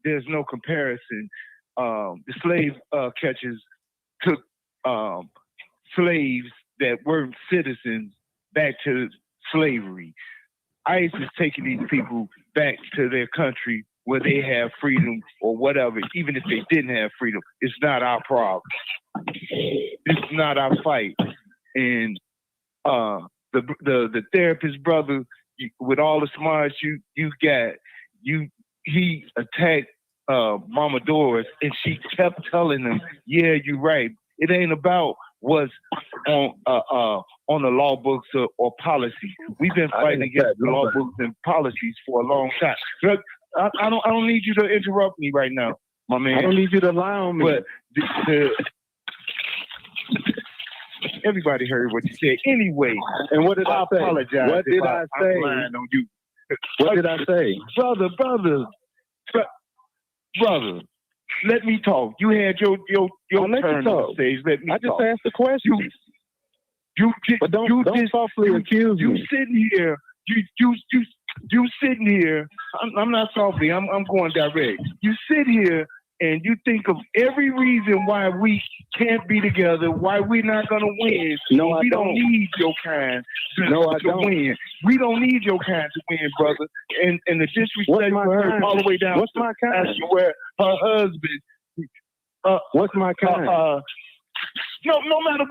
there's no comparison. The slave catchers took slaves that weren't citizens back to slavery. ICE is taking these people back to their country where they have freedom or whatever, even if they didn't have freedom. It's not our problem. It's not our fight. And the therapist brother, with all the smarts you got, he attacked Mama Doris, and she kept telling him, "Yeah, you're right. It ain't about what's on the law books or policy. We've been fighting against the law books and policies for a long time." Look, I don't need you to interrupt me right now, my man. I don't need you to lie on me. But Everybody heard what you said. Anyway, And what did I say? apologize. What did if I I'm say? lying on you. What did I say? Brother, let me talk. You had your I'll let you turn on talk. the stage. Let me I just talk. asked the question. But don't softly accuse you me. sitting here. You sitting here. I'm not softly. I'm going direct. You sit here and you think of every reason why we can't be together, why we're not gonna win. No, I we don't don't. need your kind to, No, I to don't. win. We don't need your kind to win, brother. And the What's disrespect my for her kind? all the way down What's to my kind? asking where her husband. What's my kind? No matter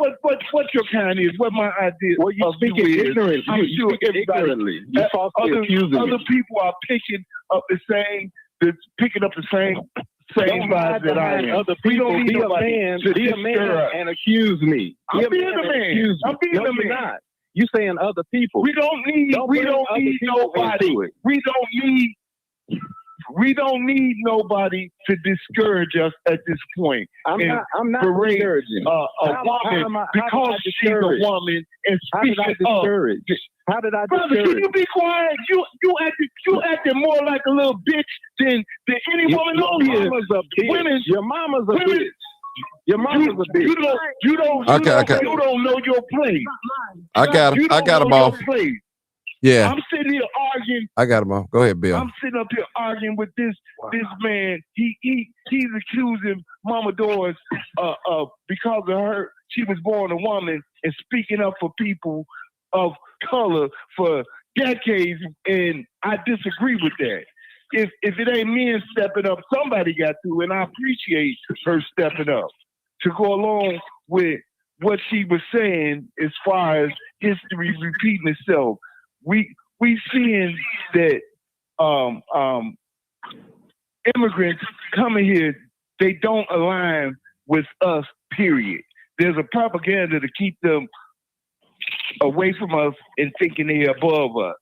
what your kind is, what my idea Well, you of speaking you is, ignorant. I'm You sure speak everybody, ignorantly. You falsely accusing other me. people are picking up the same Don't hide vibes that I behind am. other We people. don't need Be a nobody man. to Be a man discour us. and accuse me. I'm being a and man. accuse me. I'm being No, a you're man. not. You saying other people. We don't need Don't bring other nobody. people into it. We don't need nobody to discourage us at this point. I'm And not berate, discouraging. a How woman am I because she's a discouraged? woman and How did I speaking up. discourage? How did I Brother, discourage? can you be quiet? You acting more like a little bitch than any woman on here. Mama's a bitch. Women- Your mama's a women- bitch. Your mama's a bitch. You don't know your place. I got You him. I don't got know him off. your place. Yeah, I'm sitting here arguing. I got him off. Go ahead, Bill. I'm sitting up here arguing with this man. He's accusing Mama Doris because of her. She was born a woman and speaking up for people of color for decades, and I disagree with that. If it ain't men stepping up, somebody got to, and I appreciate her stepping up to go along with what she was saying as far as history repeating itself. We seeing that immigrants coming here, they don't align with us, period. There's a propaganda to keep them away from us and thinking they're above us.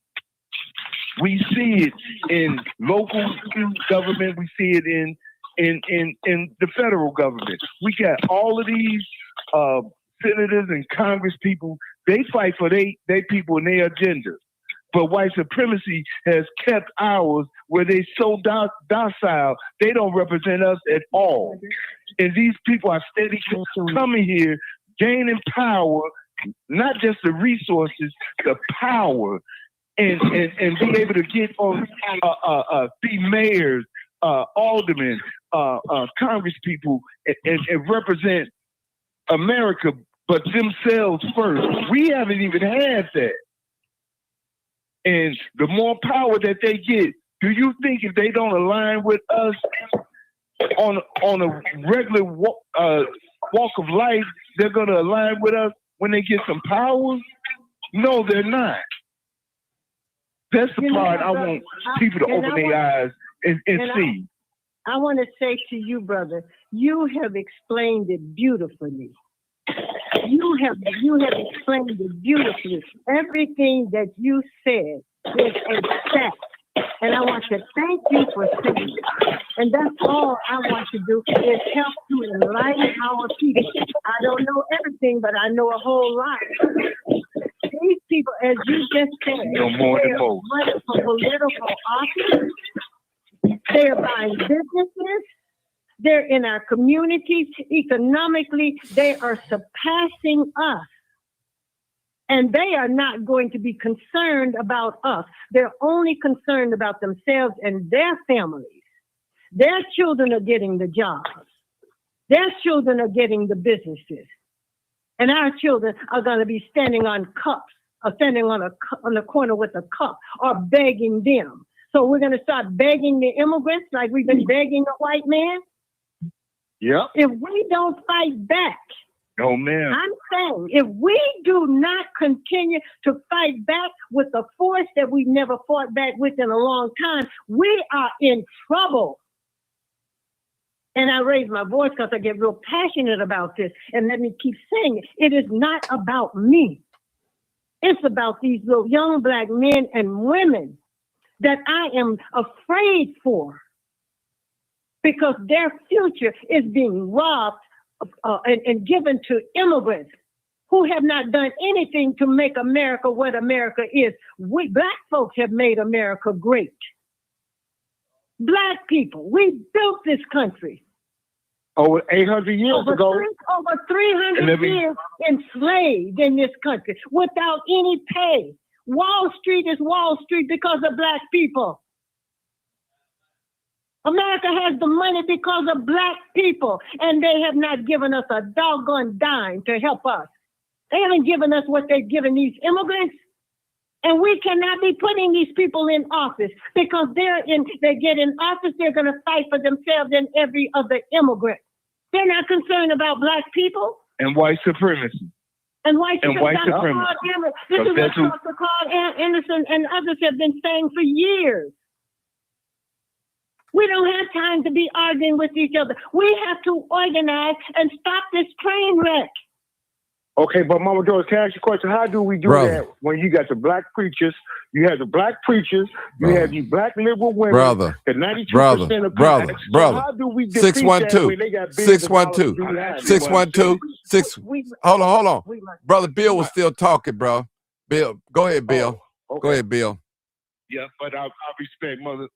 We see it in local government. We see it in the federal government. We got all of these senators and Congress people. They fight for they people and their agenda. But white supremacy has kept ours where they so docile, they don't represent us at all. And these people are steady coming here, gaining power, not just the resources, the power, and be able to get on, be mayors, aldermen, Congress people, and represent America, but themselves first. We haven't even had that. And the more power that they get, do you think if they don't align with us on a regular walk of life, they're going to align with us when they get some power? No, they're not. That's the part I want people to open their eyes and see. I want to say to you, brother, you have explained it beautifully. You have explained it beautifully. Everything that you said is exact. And I want to thank you for saying it. And that's all I want to do is help to enlighten our people. I don't know everything, but I know a whole lot. These people, as you just said, No more than most. running for political office. They're buying businesses. They're in our communities. Economically, they are surpassing us. And they are not going to be concerned about us. They're only concerned about themselves and their families. Their children are getting the jobs. Their children are getting the businesses. And our children are going to be standing on cups, or standing on the corner with a cup, or begging them. So we're going to start begging the immigrants like we've been begging the white man? Yep. If we don't fight back, No, ma'am. I'm saying if we do not continue to fight back with the force that we've never fought back with in a long time, we are in trouble. And I raise my voice because I get real passionate about this. And let me keep saying it. It is not about me. It's about these little young black men and women that I am afraid for, because their future is being robbed and given to immigrants who have not done anything to make America what America is. We black folks have made America great. Black people, we built this country. Over 800 years ago. Over 300 years enslaved in this country without any pay. Wall Street is Wall Street because of black people. America has the money because of black people, and they have not given us a doggone dime to help us. They haven't given us what they've given these immigrants. And we cannot be putting these people in office because they get in office, they're going to fight for themselves and every other immigrant. They're not concerned about black people. And white supremacy. And white supremacy. This is what Dr. Carl Anderson and others have been saying for years. We don't have time to be arguing with each other. We have to organize and stop this train wreck. Okay, but Mama Doris, can I ask you a question? How do we do that when you got the black preachers, you have the black preachers, you have you black liberal women, the 92% of brother. So how do we defeat 612 that when they got 612 612 6. Hold on. Brother Bill was still talking, bro. Bill, go ahead, Bill. Go ahead, Bill. Yeah, but I respect Mother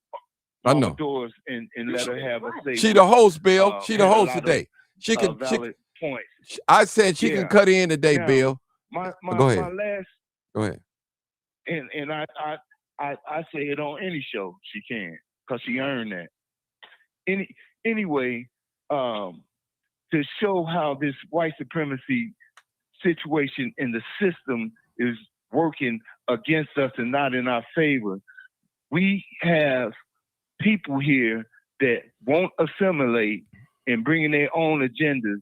Doris and let her have a say. She the host, Bill. She the host today. She can points. I said she can cut in today, now, Bill. Go ahead. Go ahead. And I say it on any show she can, because she earned that. Anyway, to show how this white supremacy situation in the system is working against us and not in our favor, we have people here that won't assimilate and bringing their own agendas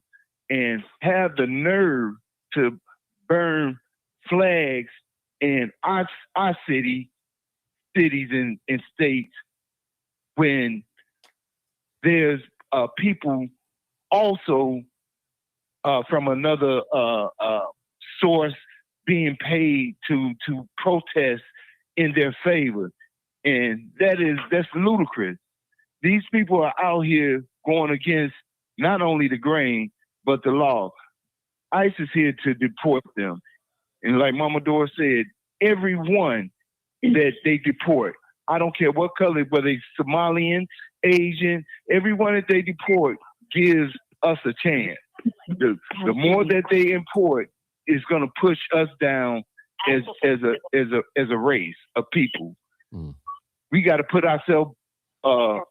and have the nerve to burn flags in our cities and states when there's people also from another source being paid to protest in their favor. And that's ludicrous. These people are out here going against not only the grain, but the law. ICE is here to deport them. And like Mama Doris said, everyone that they deport, I don't care what color, whether it's Somalian, Asian, everyone that they deport gives us a chance. The more that they import is going to push us down as a race of people. We got to put ourselves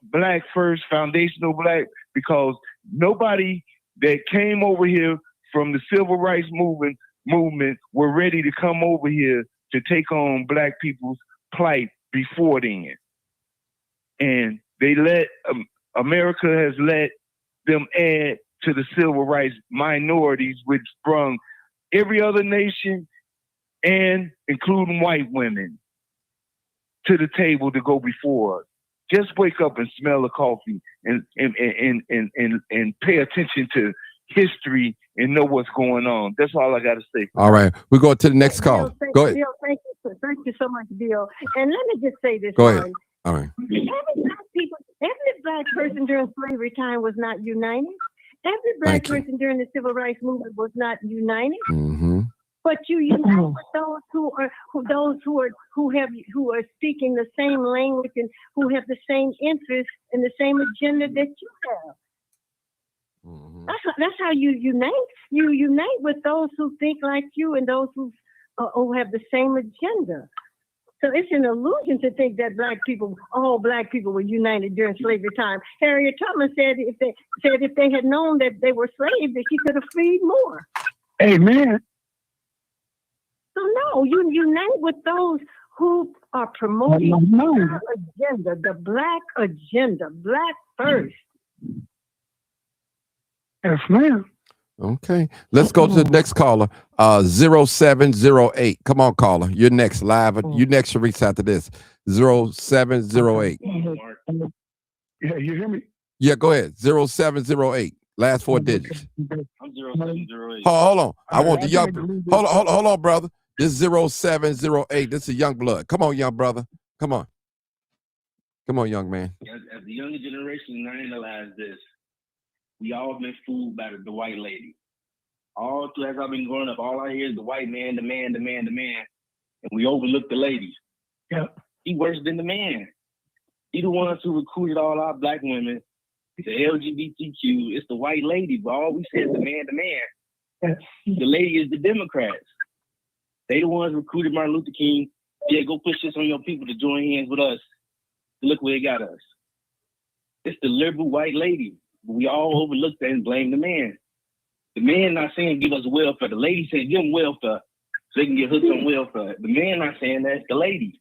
black first, foundational black, because nobody that came over here from the civil rights movement were ready to come over here to take on black people's plight before then. And they America has let them add to the civil rights minorities, which sprung every other nation, and including white women, to the table to go before us. Just wake up and smell the coffee and pay attention to history and know what's going on. That's all I got to say. All right, we go to the next call. Go ahead. Bill, thank you so much, Bill. And let me just say this. Go ahead. All right. Every black person during slavery time was not united. Every black person during the civil rights movement was not united. Mm-hmm. But you unite with those who are speaking the same language and who have the same interests and the same agenda that you have. Mm-hmm. That's how you unite. You unite with those who think like you and those who have the same agenda. So it's an illusion to think that all black people were united during slavery time. Harriet Tubman said if they had known that they were slaves, that she could have freed more. Amen. So no, you unite with those who are promoting the agenda, the black agenda, black first. Yes, ma'am. Okay, let's go to the next caller. 0708. Come on, caller. You're next live. You next, Sharice, after this. 0708. Yeah, you hear me? Yeah, go ahead. 0708. Last four digits. I'm 0708. Hold on. I want the young. Hold on, brother. This is 0708. This is young blood. Come on, young brother. Come on, young man. As the younger generation, I analyze this. We all been fooled by the white lady. All through as I've been growing up, all I hear is the white man, the man, the man, the man. And we overlook the ladies. Yeah. He worse than the man. He the ones who recruited all our black women, the LGBTQ. It's the white lady, but all we say is the man, the man. Yeah. The lady is the Democrats. They the ones recruited Martin Luther King. Yeah, go push this on your people to join hands with us. Look where it got us. It's the liberal white lady. We all overlook that and blame the man. The man not saying give us welfare. The lady said give them welfare so they can get hooked on welfare. The man not saying that. It's the lady.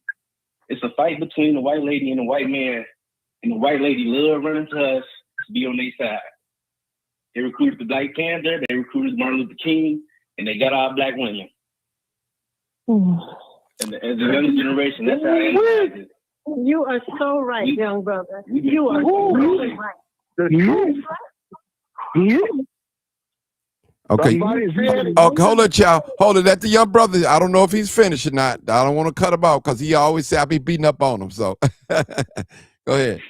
It's a fight between the white lady and the white man. And the white lady love running to us to be on their side. They recruited the Black Panther. They recruited Martin Luther King. And they got our black women. And as the younger generation, that's how I analyze it. You are so right, young brother. You are so right. Okay. Oh, hold it, y'all. Hold it. Let the young brother. I don't know if he's finished or not. I don't want to cut him off because he always say I be beating up on him. So go ahead.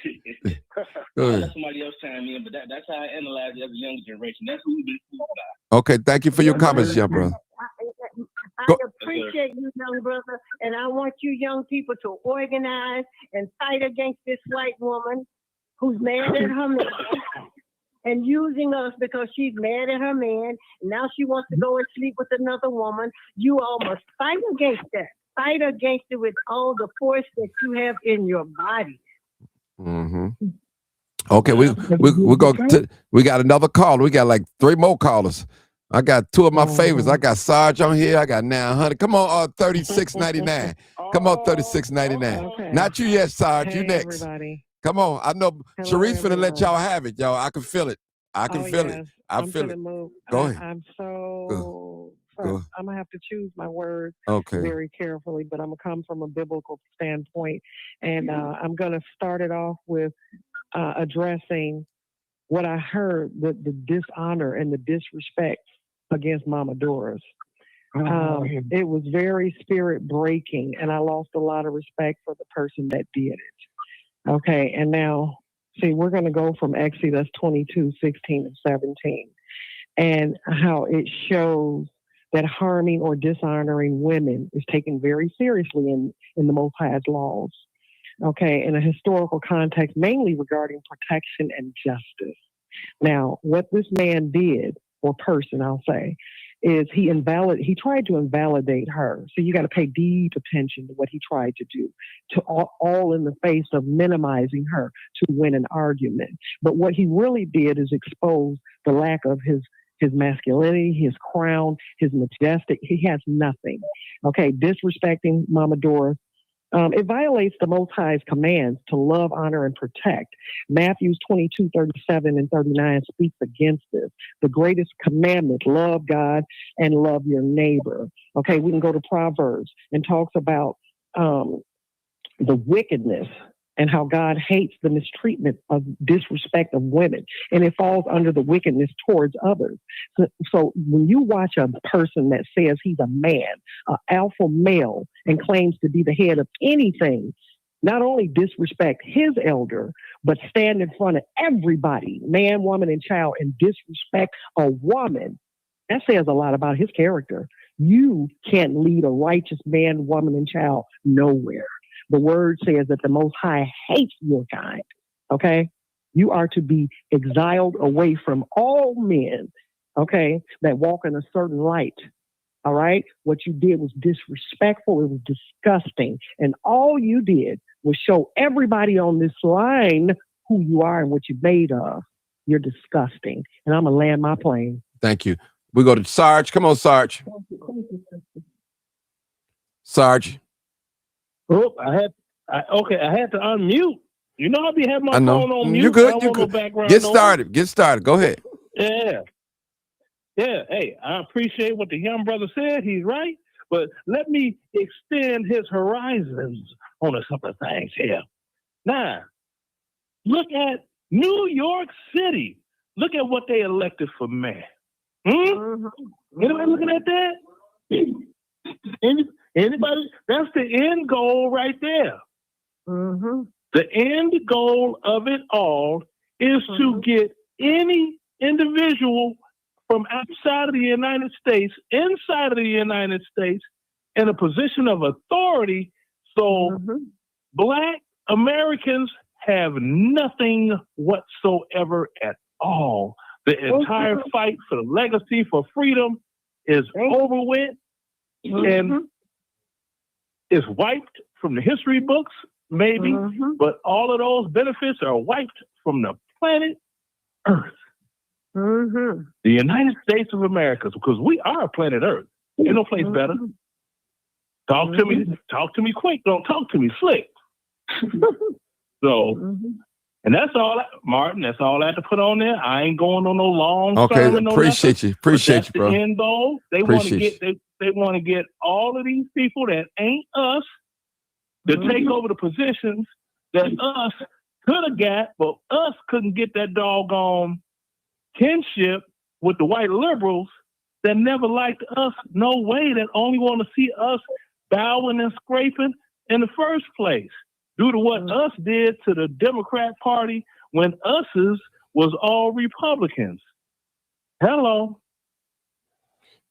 Go ahead. Let somebody else chime in, but that's how I analyze it as a younger generation. That's who we've been fooled by. Okay. Thank you for your comments, young brother. I appreciate you, young brother, and I want you young people to organize and fight against this white woman who's mad at her man and using us because she's mad at her man. And now she wants to go and sleep with another woman. You all must fight against that. Fight against it with all the force that you have in your body. Mm-hmm. Okay, we got another caller. We got like 3 more callers. I got 2 of my favorites. I got Sarge on here. I got 900. Come on, 36.99. Come on, 36.99. Okay. Not you yet, Sarge. Hey, you next. Everybody. Come on. I know Sharice finna let y'all have it, y'all. I can feel it. I can feel it. I feel it. Move. Go ahead. I'm so. Go. I'm gonna have to choose my words very carefully, but I'm gonna come from a biblical standpoint, and I'm gonna start it off with addressing what I heard, the dishonor and the disrespect against Mama Doris. It was very spirit breaking, and I lost a lot of respect for the person that did it. Okay, and now, see, we're going to go from Exodus 22, 16, and 17, and how it shows that harming or dishonoring women is taken very seriously in the Most High's laws. Okay, in a historical context, mainly regarding protection and justice. Now, what this man did, or person, I'll say, is he tried to invalidate her. So you got to pay deep attention to what he tried to do, to all in the face of minimizing her to win an argument. But what he really did is expose the lack of his masculinity, his crown, his majestic. He has nothing. Okay, disrespecting Mama Doris. It violates the Most High's commands to love, honor, and protect. Matthew 22, 37 and 39 speaks against this. The greatest commandment, love God and love your neighbor. Okay, we can go to Proverbs and talks about the wickedness and how God hates the mistreatment of disrespect of women. And it falls under the wickedness towards others. So when you watch a person that says he's a man, an alpha male, and claims to be the head of anything, not only disrespect his elder, but stand in front of everybody, man, woman, and child, and disrespect a woman, that says a lot about his character. You can't lead a righteous man, woman, and child nowhere. The word says that the Most High hates your kind, okay? You are to be exiled away from all men, okay, that walk in a certain light, all right? What you did was disrespectful. It was disgusting. And all you did was show everybody on this line who you are and what you're made of. You're disgusting. And I'm going to land my plane. Thank you. We go to Sarge. Come on, Sarge. Sarge. Oh, I had to unmute. You know, I'll be having my phone on mute. You're good. You're good. Get started. Get started. Go ahead. Yeah. Hey, I appreciate what the young brother said. He's right. But let me extend his horizons on a couple of things here. Now, look at New York City. Look at what they elected for mayor. Anybody looking at that? Anybody? That's the end goal right there. The end goal of it all is to get any individual from outside of the United States, inside of the United States, in a position of authority. So Black Americans have nothing whatsoever at all. The entire fight for the legacy for freedom is over with and is wiped from the history books, maybe, but all of those benefits are wiped from the planet Earth. The United States of America, because we are planet Earth. Ain't no place better. Talk to me quick. Don't talk to me slick. So, and that's all, Martin. That's all I have to put on there. I ain't going on no long. Okay, sermon, appreciate you, bro. The end goal. They want to get they want to get all of these people that ain't us to take over the positions that us could have got, but us couldn't get that doggone kinship with the white liberals that never liked us. No way. That only want to see us bowing and scraping in the first place, due to what us did to the Democrat Party when us's was all Republicans. Hello.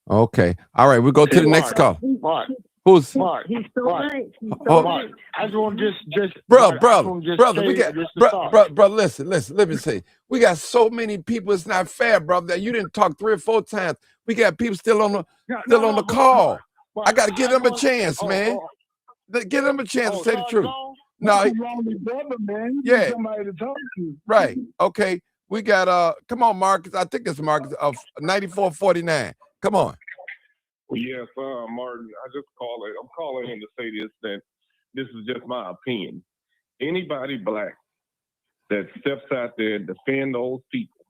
Okay. All right. We'll go to the next call. Mark. Who's Mark? He's so right. He's so Oh, right. I just want to just brother, we got brother, listen, let me say, we got so many people. It's not fair, brother, that you didn't talk 3 or 4 times. We got people still on the call. Mark, I got to give them a chance, man. Give them a chance to say the truth. No, brother, man. You yeah. need somebody to talk to. Right. Okay. We got come on, Marcus. I think it's Marcus of 9449. Come on. Yes, Martin. I'm calling in to say this, that this is just my opinion. Anybody Black that steps out there and defend those people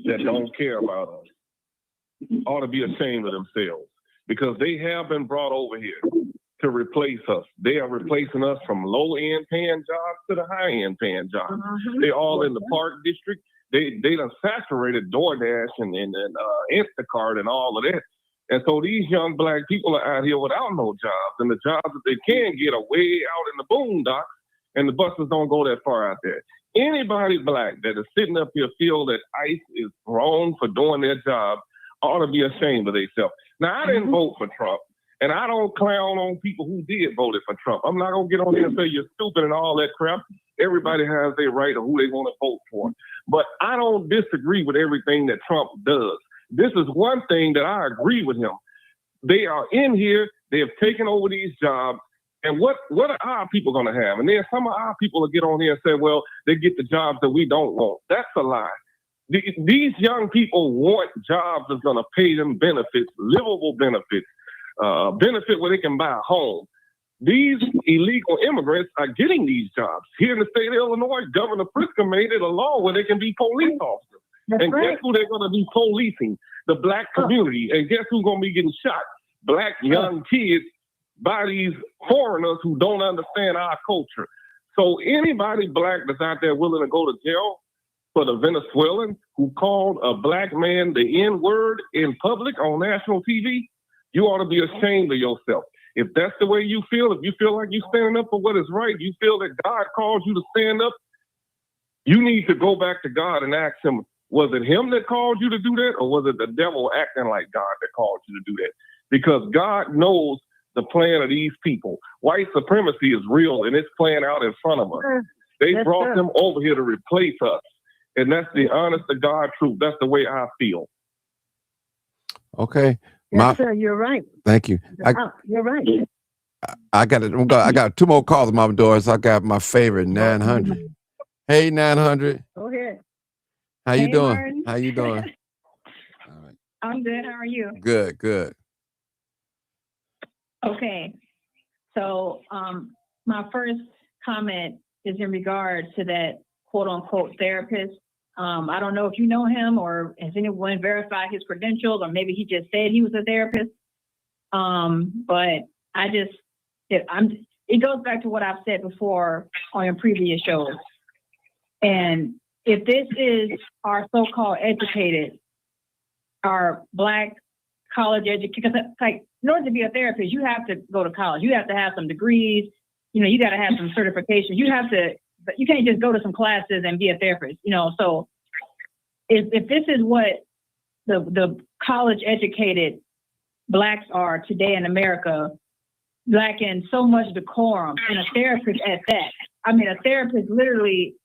that don't care about us ought to be ashamed of themselves, because they have been brought over here to replace us. They are replacing us from low-end paying jobs to the high-end paying jobs. They're all in the Park District. They done saturated DoorDash and Instacart and all of that. And so these young Black people are out here without no jobs, and the jobs that they can get are way out in the boondocks, and the buses don't go that far out there. Anybody Black that is sitting up here feel that ICE is wrong for doing their job ought to be ashamed of themselves. Now, I didn't vote for Trump, and I don't clown on people who did vote for Trump. I'm not going to get on here and say you're stupid and all that crap. Everybody has their right of who they want to vote for. But I don't disagree with everything that Trump does. This is one thing that I agree with him. They are in here. They have taken over these jobs. And what are our people going to have? And then some of our people will get on here and say, well, they get the jobs that we don't want. That's a lie. These young people want jobs that's going to pay them benefits, livable benefits, benefit where they can buy a home. These illegal immigrants are getting these jobs. Here in the state of Illinois, Governor Pritzker made it a law where they can be police officers. That's and right. guess who they're going to be policing? The Black community. And guess who's going to be getting shot? Black young kids by these foreigners who don't understand our culture. So anybody Black that's out there willing to go to jail for the Venezuelan who called a Black man the N-word in public on national TV, you ought to be ashamed of yourself. If that's the way you feel, if you feel like you're standing up for what is right, you feel that God calls you to stand up, you need to go back to God and ask him, was it him that called you to do that, or was it the devil acting like God that called you to do that? Because God knows the plan of these people. White supremacy is real, and it's playing out in front of us. They brought them over here to replace us. And that's the honest to God truth. That's the way I feel. Okay. Yes, sir, you're right. Thank you. You're right. I got 2 more calls, Mama Doris. I got my favorite 900. Hey, 900. Go ahead. How you doing? Martin. How you doing? All right. I'm good. How are you? Good. Okay. So my first comment is in regard to that quote unquote therapist. I don't know if you know him or has anyone verified his credentials, or maybe he just said he was a therapist. But it goes back to what I've said before on your previous shows. And if this is our so-called educated, our Black college educated, because like in order to be a therapist, you have to go to college. You have to have some degrees. You got to have some certifications. But you can't just go to some classes and be a therapist. So if this is what the college educated blacks are today in America, lacking so much decorum, and a therapist at that. I mean, a therapist literally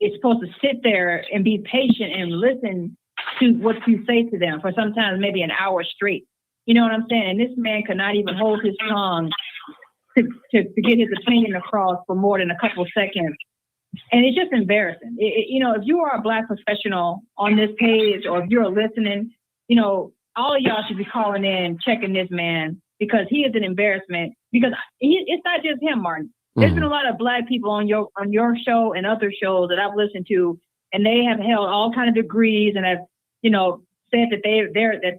is supposed to sit there and be patient and listen to what you say to them for sometimes maybe an hour straight. You know what I'm saying? And this man could not even hold his tongue to get his opinion across for more than a couple of seconds. And it's just embarrassing. You know, if you are a black professional on this page, or if you're listening, you know, all of y'all should be calling in, checking this man, because he is an embarrassment. Because it's not just him, Martin. There's been a lot of black people on your show and other shows that I've listened to, and they have held all kind of degrees and have, you know, said that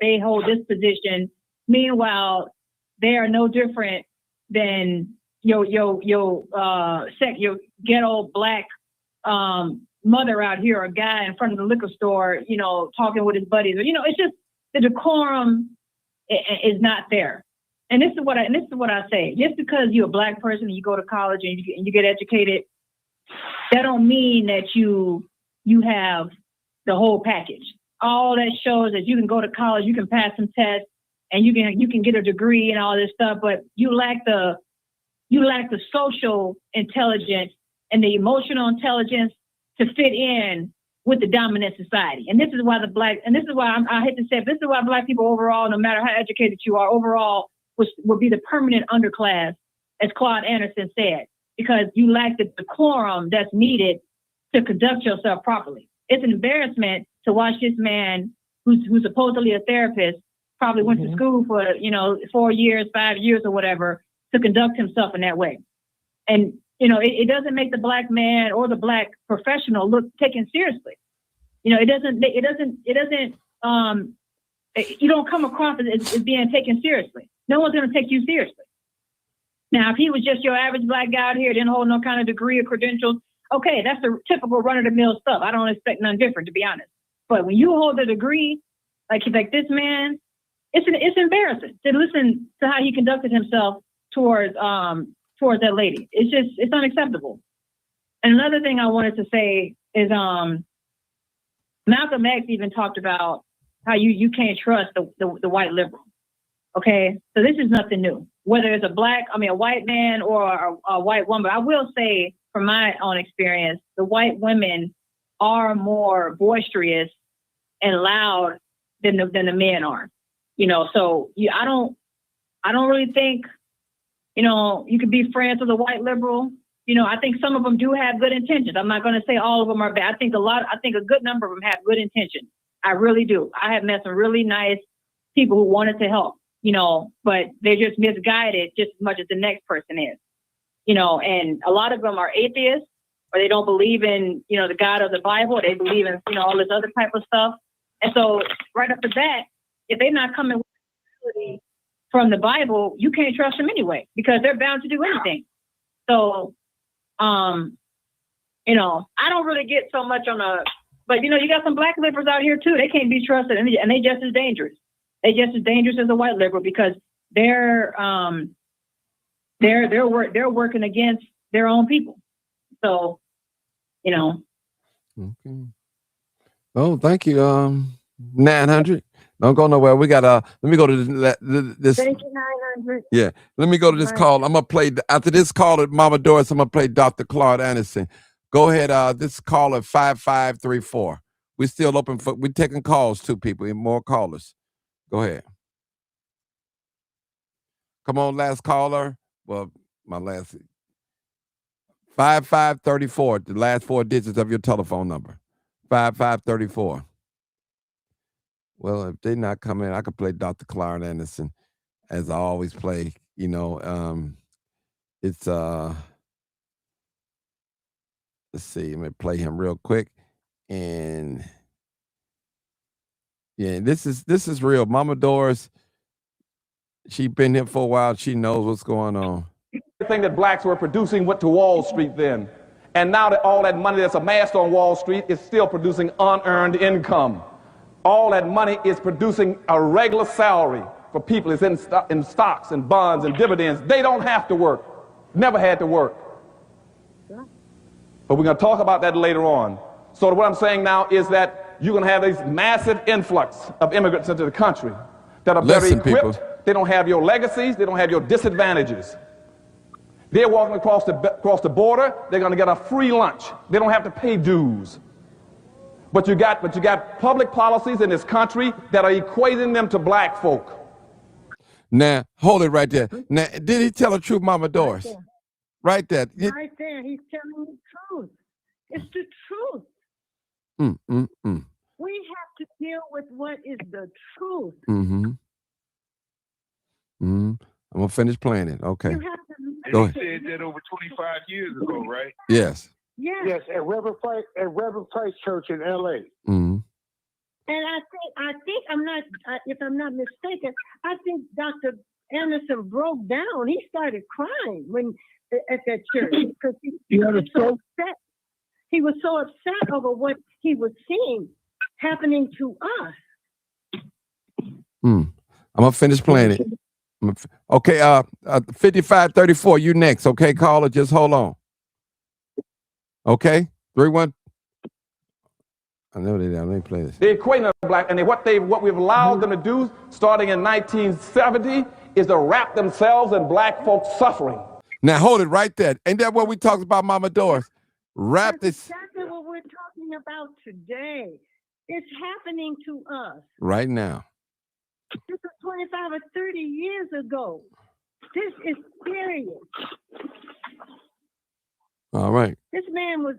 they hold this position. Meanwhile, they are no different than your ghetto black mother out here, or a guy in front of the liquor store, you know, talking with his buddies. You know, it's just the decorum is not there. And this is what I say. Just because you're a black person and you go to college and you get educated, that don't mean that you have the whole package. All that shows that you can go to college, you can pass some tests, and you can get a degree and all this stuff, but you lack the social intelligence and the emotional intelligence to fit in with the dominant society. And this is why I hate to say it, this is why black people overall, no matter how educated you are, overall will be the permanent underclass, as Claude Anderson said, because you lack the decorum that's needed to conduct yourself properly. It's an embarrassment to watch this man who's supposedly a therapist, probably went to school for, 4 years, 5 years or whatever, to conduct himself in that way. And, it doesn't make the black man or the black professional look taken seriously. You don't come across as being taken seriously. No one's going to take you seriously. Now, if he was just your average black guy out here, didn't hold no kind of degree or credentials, okay, that's the typical run-of-the-mill stuff. I don't expect nothing different, to be honest. But when you hold a degree, like this man, it's embarrassing to listen to how he conducted himself towards that lady. It's unacceptable. And another thing I wanted to say is Malcolm X even talked about how you can't trust the white liberal. Okay, so this is nothing new. Whether it's a white man or a white woman, I will say from my own experience, the white women are more boisterous and loud than the men are. So I don't really think, you could be friends with a white liberal. I think some of them do have good intentions. I'm not going to say all of them are bad. I think a good number of them have good intentions. I really do. I have met some really nice people who wanted to help, but they're just misguided just as much as the next person is, and a lot of them are atheists, or they don't believe in, the God of the Bible. They believe in, all this other type of stuff. And so right up to that, if they're not coming with reality from the Bible, you can't trust them anyway, because they're bound to do anything. So, I don't really get so much but you got some black liberals out here too. They can't be trusted, and they just as dangerous. They just as dangerous as a white liberal, because they're working against their own people. So, Okay. Oh, thank you. 900. Don't go nowhere. We got let me go to this. Thank you, 900. Yeah. Let me go to this call. I'm going to play, after this call at Mama Doris, I'm going to play Dr. Claude Anderson. Go ahead. This call at 5534. We're still open we're taking calls too, people. More callers. Go ahead. Come on, last caller. Well, my last 5534, the last 4 digits of your telephone number. 5534. Well, if they're not coming, I could play Dr. Claude Anderson, as I always play. It's let's see, let me play him real quick. And yeah, this is real. Mama Doris, she been here for a while. She knows what's going on. Everything that blacks were producing went to Wall Street then. And now that all that money that's amassed on Wall Street is still producing unearned income. All that money is producing a regular salary for people. It's in stocks and bonds and dividends. They don't have to work. Never had to work. But we're going to talk about that later on. So what I'm saying now is that you're going to have this massive influx of immigrants into the country that are better Listen, equipped. people. They don't have your legacies. They don't have your disadvantages. They're walking across the border. They're going to get a free lunch. They don't have to pay dues. But you got public policies in this country that are equating them to black folk. Now, hold it right there. Now, did he tell the truth, Mama Doris? Right there. Right there, he's telling the truth. It's the truth. We have to deal with what is the truth. I'm gonna finish playing it. Okay. You have to Go He ahead. said that over 25 years ago, right? Yes. Yes, at Reverend Price Church in L.A. Mm-hmm. And I think I'm not, if I'm not mistaken, I think Dr. Anderson broke down. He started crying when at that church because he was so upset. He was so upset over what he was seeing happening to us. I'm gonna finish playing it. Okay, 5534, you next. Okay, caller, just hold on. Okay, 3-1. I know they let me play this. They're equating them to black, and what we've allowed them to do, starting in 1970, is to wrap themselves in black folks' suffering. Now hold it right there. Ain't that what we talked about, Mama Doris? Wrap That's this exactly what we're talking about today. It's happening to us. right now. This is 25 or 30 years ago. This is serious. All right. This man has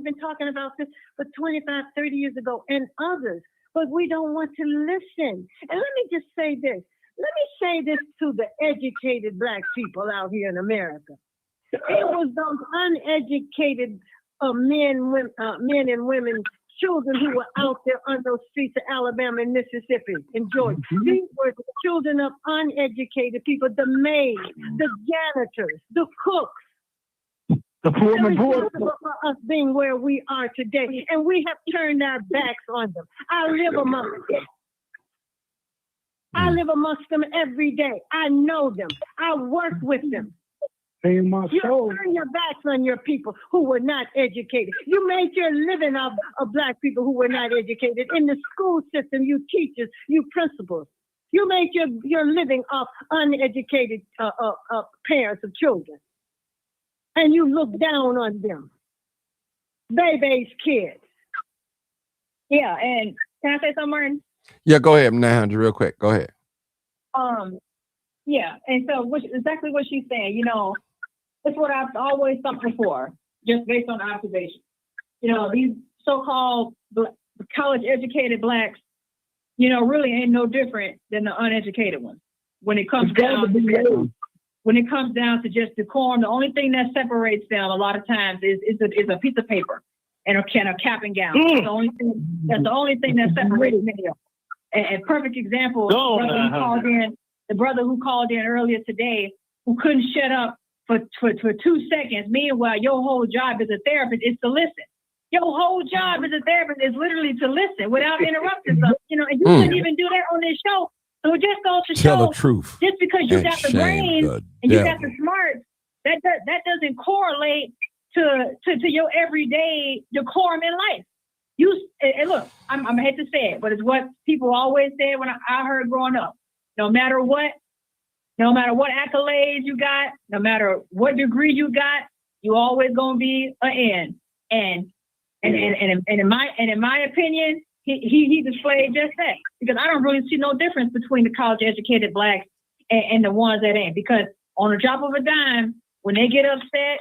been talking about this for 25, 30 years ago and others, but we don't want to listen. And let me just say this. Let me say this to the educated black people out here in America. It was those uneducated men and women, children who were out there on those streets of Alabama and Mississippi and Georgia. These were the children of uneducated people, the maids, the janitors, the cooks. The poor and poor. For us being where we are today, and we have turned our backs on them. I live amongst them. I live amongst them every day. I know them. I work with them. You turn your backs on your people who were not educated. You made your living off of black people who were not educated. In the school system, you teachers, you principals. You made your living off uneducated parents of children. And you look down on them. Baby's kids. Yeah, and can I say something, Martin? Yeah, go ahead, 900, real quick. Go ahead. Yeah, and so exactly what she's saying, you know, it's what I've always thought before, just based on observation. You know, these so-called college-educated blacks, you know, really ain't no different than the uneducated ones. When it comes down to just decorum, the only thing that separates them a lot of times is a piece of paper and a cap and gown. That's the only thing that separates many of them. A perfect example, the brother who called in earlier today, who couldn't shut up for 2 seconds. Meanwhile, your whole job as a therapist is to listen. Your whole job as a therapist is literally to listen without interrupting something. You know, and you couldn't even do that on this show. So it just goes to Tell show, the truth. just because you and got the shame brain the and you devil. got the smarts, that doesn't correlate to your everyday decorum in life. And look, I'm hate to say it, but it's what people always said when I heard growing up. No matter what accolades you got, no matter what degree you got, you always gonna be an N. And in my opinion, he displayed just that, because I don't really see no difference between the college educated blacks and the ones that ain't, because on the drop of a dime, when they get upset,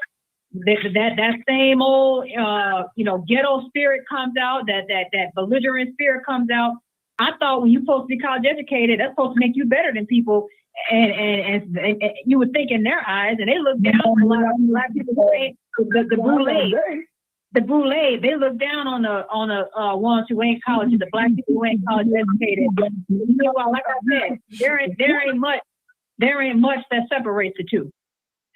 that same old ghetto spirit comes out, that belligerent spirit comes out. I thought when you're supposed to be college educated, that's supposed to make you better than people, and you would think in their eyes, and they look down on a lot of black people who ain't the boule. They look down on the ones who ain't college, the black people who ain't college educated. You know, like I said, there ain't much that separates the two.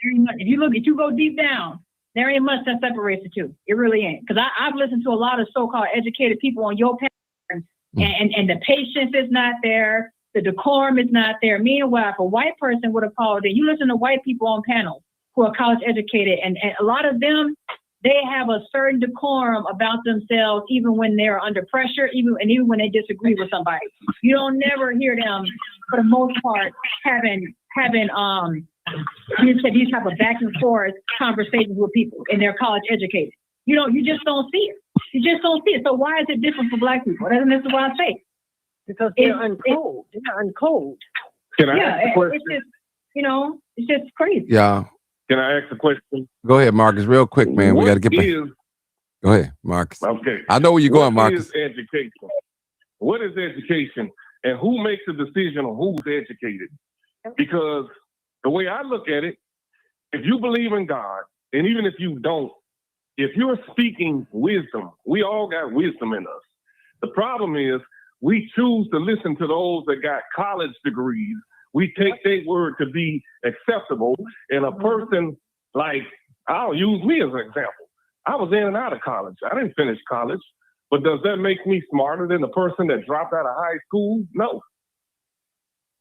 If you go deep down, there ain't much that separates the two. It really ain't. Because I've listened to a lot of so-called educated people on your panel, and the patience is not there, the decorum is not there. Meanwhile, if a white person would have called in, you listen to white people on panels who are college educated, and a lot of them, they have a certain decorum about themselves, even when they're under pressure, even when they disagree with somebody. You don't never hear them, for the most part, having these type of back and forth conversations with people, and they're college educated. You just don't see it. You just don't see it. So why is it different for Black people? This is what I say. Because they're uncode. They're uncode. Can I ask a question? It's just, it's just crazy. Yeah. Can I ask a question? Go ahead, Marcus, real quick, man. We got to get back. Go ahead, Marcus. Okay. I know where you're going, Marcus. What is education? What is education? And who makes a decision on who's educated? Because the way I look at it, if you believe in God, and even if you don't, if you're speaking wisdom, we all got wisdom in us. The problem is we choose to listen to those that got college degrees. We take their word to be acceptable. And a person like, I'll use me as an example. I was in and out of college. I didn't finish college. But does that make me smarter than the person that dropped out of high school? No.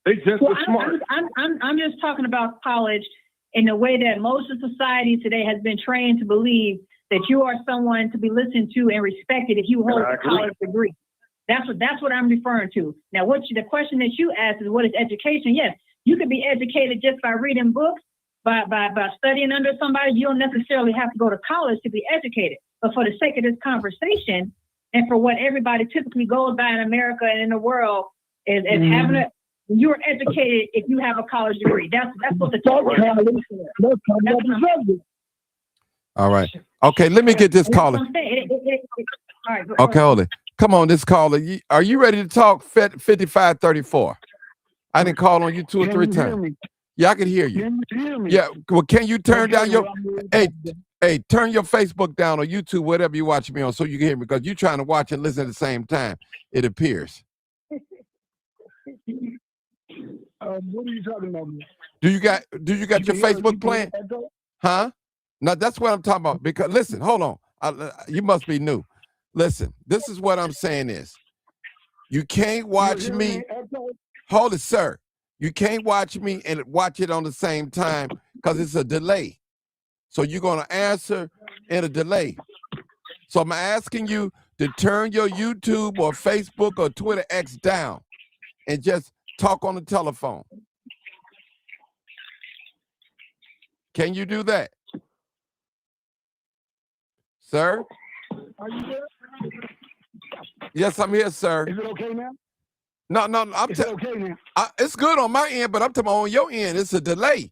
They just are smart. I'm just talking about college in the way that most of society today has been trained to believe that you are someone to be listened to and respected if you hold a college degree. That's what I'm referring to. Now, the question that you asked is, what is education? Yes, you could be educated just by reading books, by studying under somebody. You don't necessarily have to go to college to be educated. But for the sake of this conversation, and for what everybody typically goes by in America and in the world, is having you're educated if you have a college degree. That's what the talk is. All right. Okay, let me get this caller. Okay, hold it. Come on, this caller. Are you ready to talk? 5534. I didn't call on you 2 or 3 times. Yeah, I can hear you. Can you hear me? Yeah. Well, can you turn down your turn your Facebook down or YouTube, whatever you watch me on, so you can hear me, because you're trying to watch and listen at the same time, it appears. What are you talking about? Do you got your Facebook playing? Huh? No, that's what I'm talking about. Because listen, hold on. You must be new. Listen, this is what I'm saying is, you can't watch me. Hold it, sir. You can't watch me and watch it on the same time because it's a delay. So you're going to answer in a delay. So I'm asking you to turn your YouTube or Facebook or Twitter X down and just talk on the telephone. Can you do that? Sir? Are you there? Yes, I'm here, sir. Is it okay now? No, Is it okay now? It's good on my end, but I'm talking on your end. It's a delay.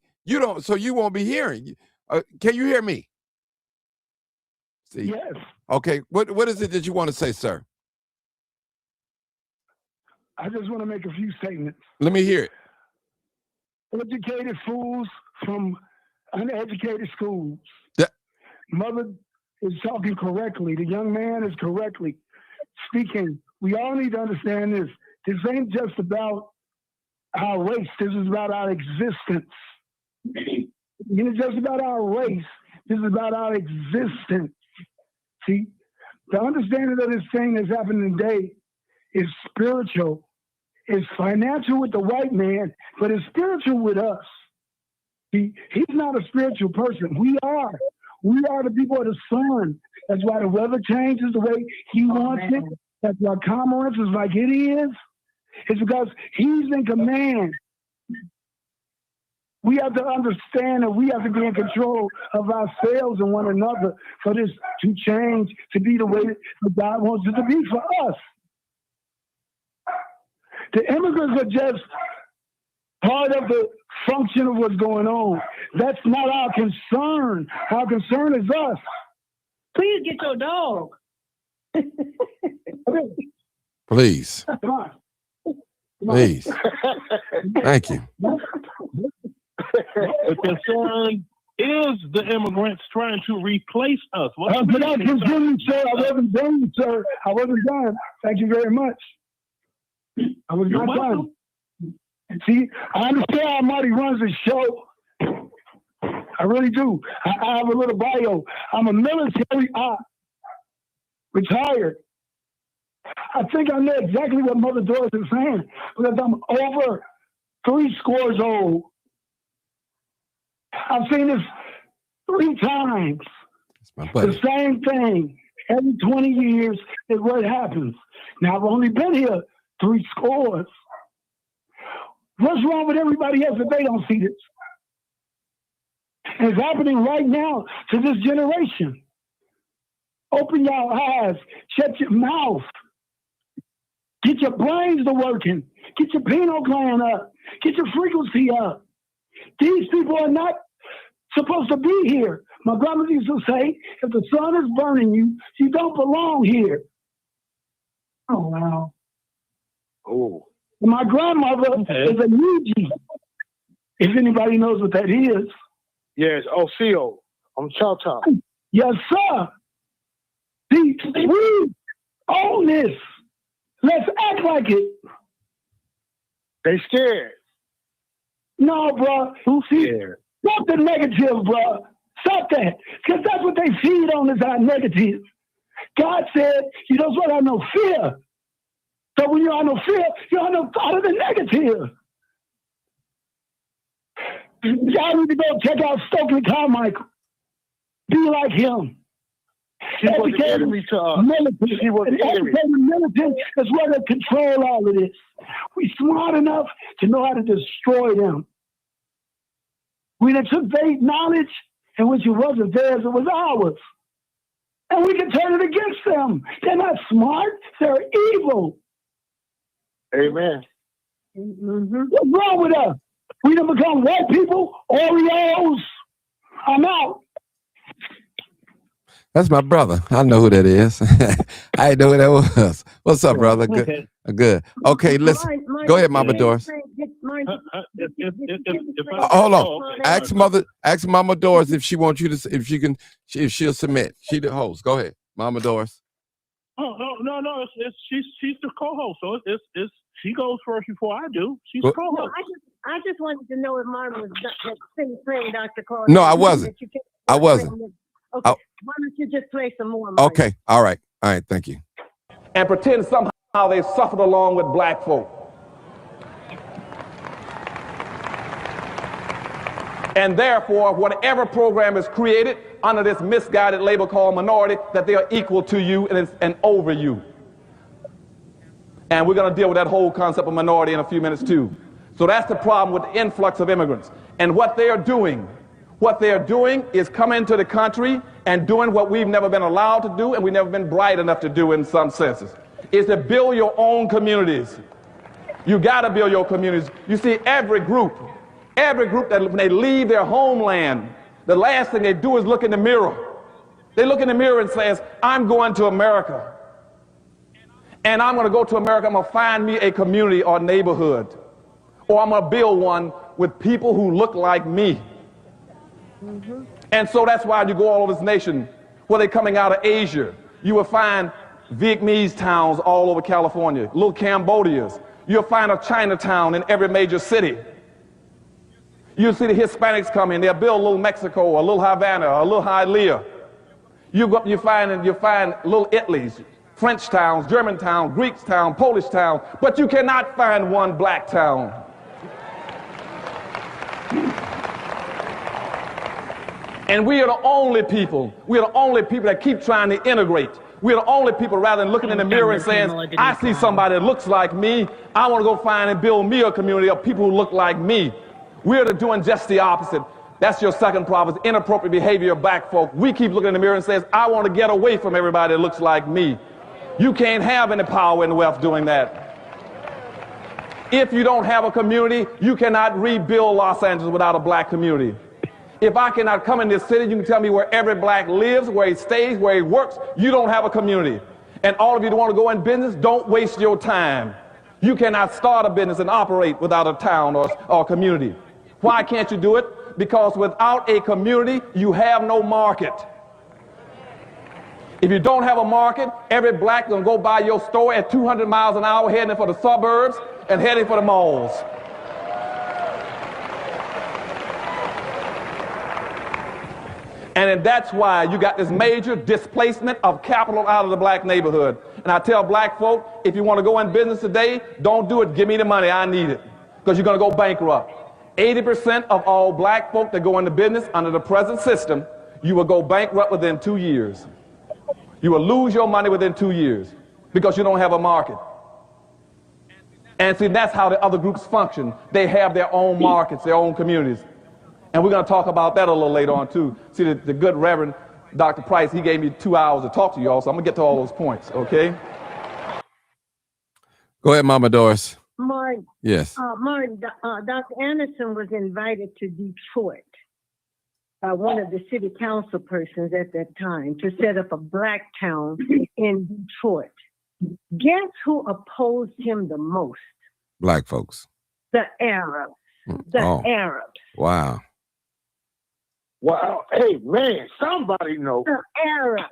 So you won't be hearing. Can you hear me? See? Yes. Okay. What is it that you want to say, sir? I just want to make a few statements. Let me hear it. Educated fools from uneducated schools. Mother is talking correctly. The young man is correctly speaking. We all need to understand this. This ain't just about our race. This is about our existence. It ain't just about our race. This is about our existence. See, the understanding of this thing that's happening today is spiritual. It's financial with the white man, but it's spiritual with us. See, he's not a spiritual person. We are. We are the people of the sun. That's why the weather changes the way he wants it. That's why commerce is like it is. It's because he's in command. We have to understand that we have to be in control of ourselves and one another for this to change, to be the way that God wants it to be for us. The immigrants are just part of the function of what's going on. That's not our concern. Our concern is us. Please get your dog. Please. Come on. Please. Thank you. The concern is the immigrants trying to replace us. But I continue, sir. I wasn't done, sir. I wasn't done. Thank you very much. I was not done. See, I understand how Marty runs the show. I really do. I have a little bio. I'm a military retired. I think I know exactly what Mother Doris is saying because I'm over 70 old. I've seen this 3 times. My buddy. The same thing. Every 20 years is what happens. Now, I've only been here 3 scores. What's wrong with everybody else if they don't see this? And it's happening right now to this generation. Open your eyes. Shut your mouth. Get your brains to working. Get your pineal gland up. Get your frequency up. These people are not supposed to be here. My grandmother used to say, if the sun is burning you, you don't belong here. Oh, wow. Oh. My grandmother is a Yuji. If anybody knows what that is. Yes, Oseo on Choctaw. Yes, sir. We own this. Let's act like it. They scared. No, bro. Who's scared? Stop the negative, bro. Stop that. Because that's what they feed on is our negative. God said, you don't want to have no fear. So when you have no fear, you have no thought of the negative. Y'all need to go check out Stokely Carmichael. Be like him. She was the enemy to us. Militant. She was the enemy. Militant is where they control all of this. We smart enough to know how to destroy them. We that took their knowledge, and which it wasn't theirs, it was ours. And we can turn it against them. They're not smart, they're evil. Amen. Mm-hmm. What's wrong with us? We done become white people, Oreos. I'm out. That's my brother. I know who that is. I didn't know who that was. What's up, brother? Good. Good. Okay, listen. Go ahead, Mama Doris. Hold on. Ask Mama Doris if she wants you to, if she'll submit. She the host. Go ahead, Mama Doris. Oh no. She's the co-host, so it's she goes first before I do. She's the co-host. No, I just wanted to know if Martin was playing Dr. Claude. No, I wasn't. I wasn't. Okay, why don't you just play some more? Martin? Okay, all right, thank you. And pretend somehow they suffered along with black folk. And therefore, whatever program is created under this misguided label called minority, that they are equal to you and over you. And we're going to deal with that whole concept of minority in a few minutes too. So that's the problem with the influx of immigrants. And what they are doing is coming to the country and doing what we've never been allowed to do and we've never been bright enough to do in some senses, is to build your own communities. You got to build your communities. You see, every group that when they leave their homeland, the last thing they do is look in the mirror. They look in the mirror and says, I'm going to America. And I'm going to go to America. I'm going to find me a community or neighborhood. Or I'm going to build one with people who look like me. Mm-hmm. And so that's why you go all over this nation, where they're coming out of Asia. You will find Vietnamese towns all over California, little Cambodias. You'll find a Chinatown in every major city. You'll see the Hispanics coming. They'll build a little Mexico, a little Havana, a little Hialeah. You find little Italys, French towns, German town, Greek town, Polish town, but you cannot find one black town. And we are the only people that keep trying to integrate. We are the only people, rather than looking in the mirror and saying, I see somebody that looks like me, I want to go find and build me a community of people who look like me. We are doing just the opposite. That's your second problem, is inappropriate behavior of black folk. We keep looking in the mirror and says, I want to get away from everybody that looks like me. You can't have any power and wealth doing that. If you don't have a community, you cannot rebuild Los Angeles without a black community. If I cannot come in this city, you can tell me where every black lives, where he stays, where he works. You don't have a community. And all of you that want to go in business, don't waste your time. You cannot start a business and operate without a town or community. Why can't you do it? Because without a community, you have no market. If you don't have a market, every black is going to go by your store at 200 miles an hour heading for the suburbs and heading for the malls. And that's why you got this major displacement of capital out of the black neighborhood. And I tell black folk, if you want to go in business today, don't do it. Give me the money. I need it. Because you're going to go bankrupt. 80% of all black folk that go into business under the present system, you will go bankrupt within 2 years. You will lose your money within 2 years because you don't have a market. And see, that's how the other groups function. They have their own markets, their own communities. And we're going to talk about that a little later on, too. See, the good Reverend Dr. Price, he gave me 2 hours to talk to you all, so I'm going to get to all those points, okay? Go ahead, Mama Doris. Martin. Yes. Martin, Dr. Anderson was invited to Detroit by one of the city council persons at that time to set up a black town in Detroit. Guess who opposed him the most? Black folks. The Arabs. The Arabs. Wow. Wow. Hey, man, somebody know. The Arabs.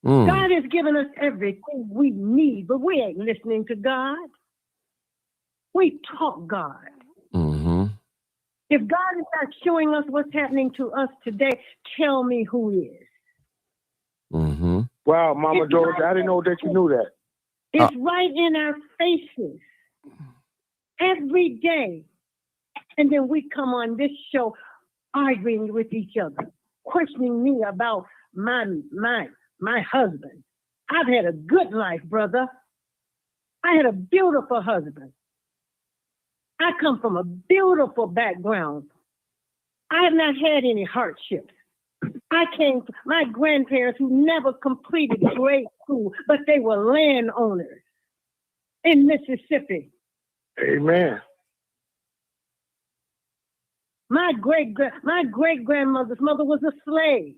God has given us everything we need, but we ain't listening to God. We talk God. Mm-hmm. If God is not showing us what's happening to us today, tell me who is. Mm-hmm. Wow, Mama Doris, I didn't know that you knew that. It's right in our faces every day. And then we come on this show arguing with each other, questioning me about my husband. I've had a good life, brother. I had a beautiful husband. I come from a beautiful background. I have not had any hardships. I came from my grandparents who never completed grade school, but they were landowners in Mississippi. Amen. My great-grandmother's mother was a slave.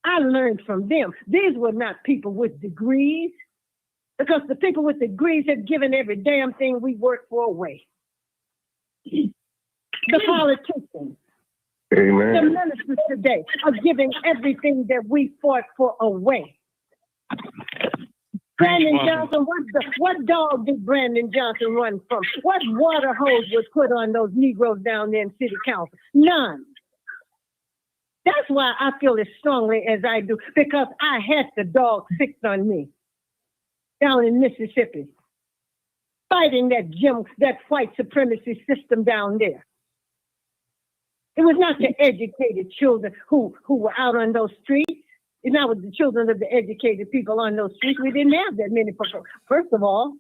I learned from them. These were not people with degrees, because the people with degrees have given every damn thing we work for away. The politicians, Amen. the ministers today are giving everything that we fought for away. Brandon Johnson, what dog did Brandon Johnson run from? What water hose was put on those Negroes down there in city council? None. That's why I feel as strongly as I do, because I had the dog fixed on me down in Mississippi, fighting that white supremacy system down there. It was not the educated children who were out on those streets. It's not with the children of the educated people on those streets. We didn't have that many people, first of all.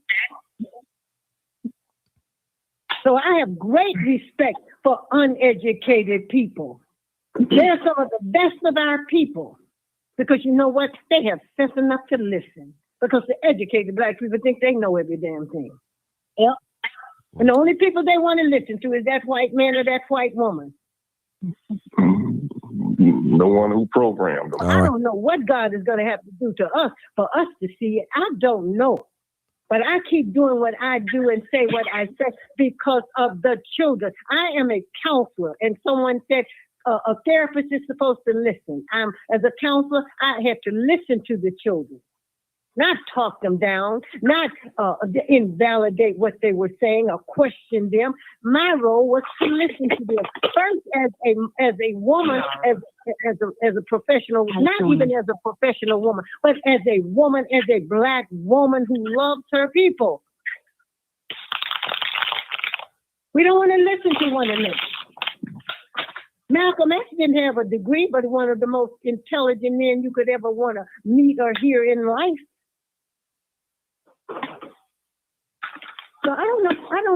So I have great respect for uneducated people. They're some of the best of our people, because you know what? They have sense enough to listen, because the educated black people think they know every damn thing. Yep. And the only people they want to listen to is that white man or that white woman. The one who programmed them. I don't know what God is going to have to do to us for us to see it. I don't know. But I keep doing what I do and say what I say because of the children. I am a counselor, and someone said a therapist is supposed to listen. As a counselor, I have to listen to the children, not talk them down, not invalidate what they were saying or question them. My role was to listen to them first as a woman, as a professional, not even as a professional woman, but as a woman, as a black woman who loves her people. We don't want to listen to one another. Malcolm X didn't have a degree, but one of the most intelligent men you could ever want to meet or hear in life. So I don't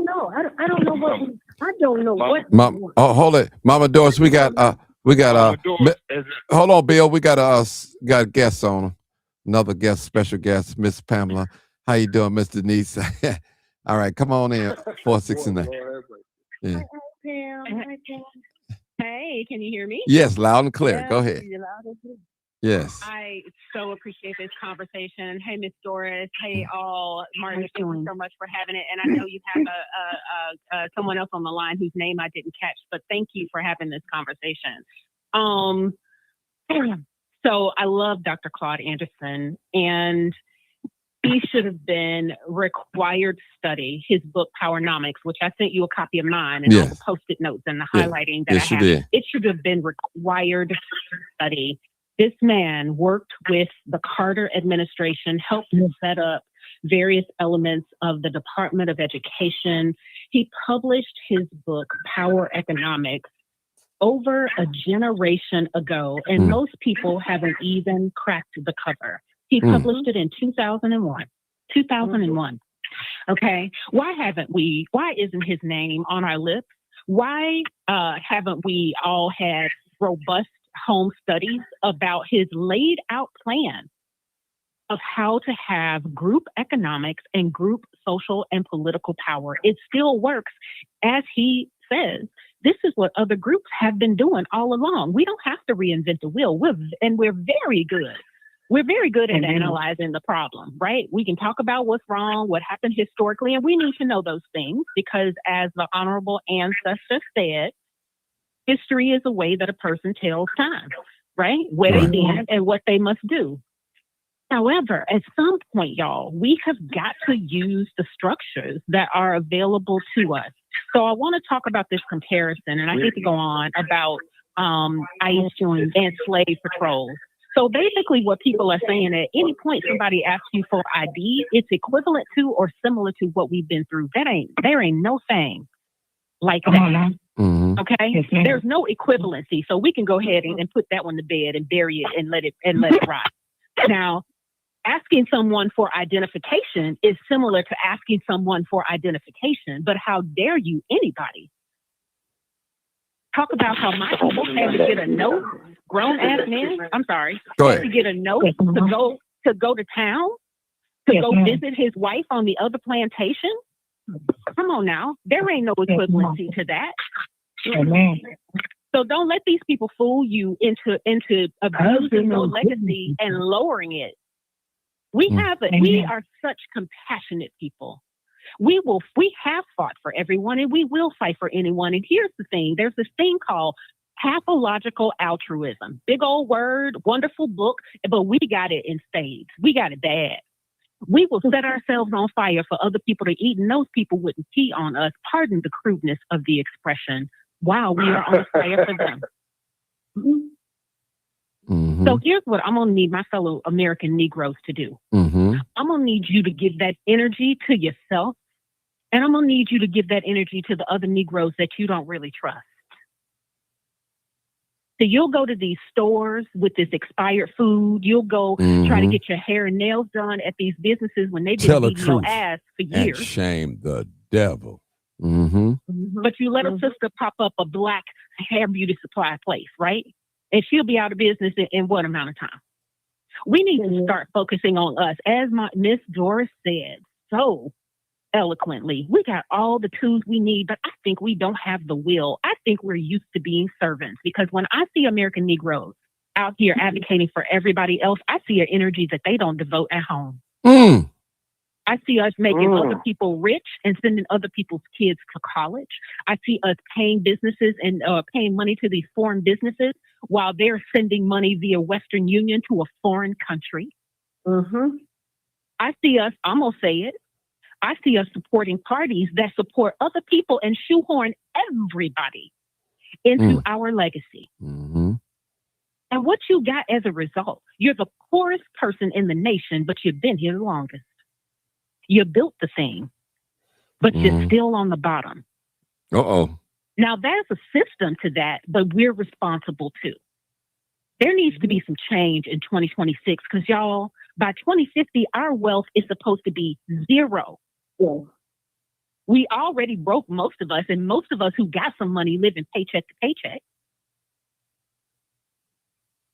know what. Hold it, Mama Doris. We got hold on, Bill. We got guests on. Another guest, special guest, Miss Pamela. How you doing, Miss Denise? All right, come on in. 469. Yeah. Hey, can you hear me? Yes, loud and clear. Go ahead. Yes. I so appreciate this conversation. Hey, Miss Doris. Hey, all. Martin, thank you so much for having it. And I know you have someone else on the line whose name I didn't catch, but thank you for having this conversation. So I love Dr. Claude Anderson, and he should have been required study his book Powernomics, which I sent you a copy of mine and all the post-it notes and the highlighting that I have. It should have been required study. This man worked with the Carter administration, helped set up various elements of the Department of Education. He published his book, Power Economics, over a generation ago, and most people haven't even cracked the cover. He published it in 2001. 2001. Okay. Why isn't his name on our lips? Why haven't we all had robust home studies about his laid out plan of how to have group economics and group social and political power? It still works. As he says, this is what other groups have been doing all along. We don't have to reinvent the wheel. We're very good. We're very good at analyzing the problem, right? We can talk about what's wrong, what happened historically, and we need to know those things because, as the honorable ancestor said, history is a way that a person tells time, right? Where they've been and what they must do. However, at some point, y'all, we have got to use the structures that are available to us. So I want to talk about this comparison, and I hate to go on about ICE and slave patrols. So basically what people are saying, at any point somebody asks you for ID, it's equivalent to or similar to what we've been through. There ain't no thing like that. Okay? Yes, there's no equivalency. So we can go ahead and put that one to bed and bury it and let it rot. Now, asking someone for identification is similar to asking someone for identification, but how dare you, anybody, talk about how my people had to get a note, grown ass men, had to get a note to go to town, to go visit his wife on the other plantation. Come on now. There ain't no equivalency to that. So don't let these people fool you into abusing your legacy and lowering it. We are such compassionate people. We have fought for everyone and we will fight for anyone. And here's the thing. There's this thing called pathological altruism. Big old word, wonderful book, but we got it in spades. We got it bad. We will set ourselves on fire for other people to eat, and those people wouldn't pee on us. Pardon the crudeness of the expression. Wow, we are on fire for them. So here's what I'm going to need my fellow American Negroes to do. I'm going to need you to give that energy to yourself, and I'm going to need you to give that energy to the other Negroes that you don't really trust. So you'll go to these stores with this expired food. You'll go try to get your hair and nails done at these businesses when they've been beating your ass for years. And shame the devil. But you let a sister pop up a black hair beauty supply place, right? And she'll be out of business in what amount of time? We need to start focusing on us. As Miss Doris said so eloquently, we got all the tools we need, but I think we don't have the will. I think we're used to being servants, because when I see American Negroes out here advocating for everybody else, I see an energy that they don't devote at home. I see us making other people rich and sending other people's kids to college. I see us paying businesses and paying money to these foreign businesses while they're sending money via Western Union to a foreign country. I see us, I'm going to say it, I see us supporting parties that support other people and shoehorn everybody into our legacy. And what you got as a result, you're the poorest person in the nation, but you've been here the longest. You built the thing, but you're still on the bottom. Now, there's a system to that, but we're responsible too. There needs to be some change in 2026, because y'all, by 2050, our wealth is supposed to be zero. We already broke, most of us, and most of us who got some money living paycheck to paycheck.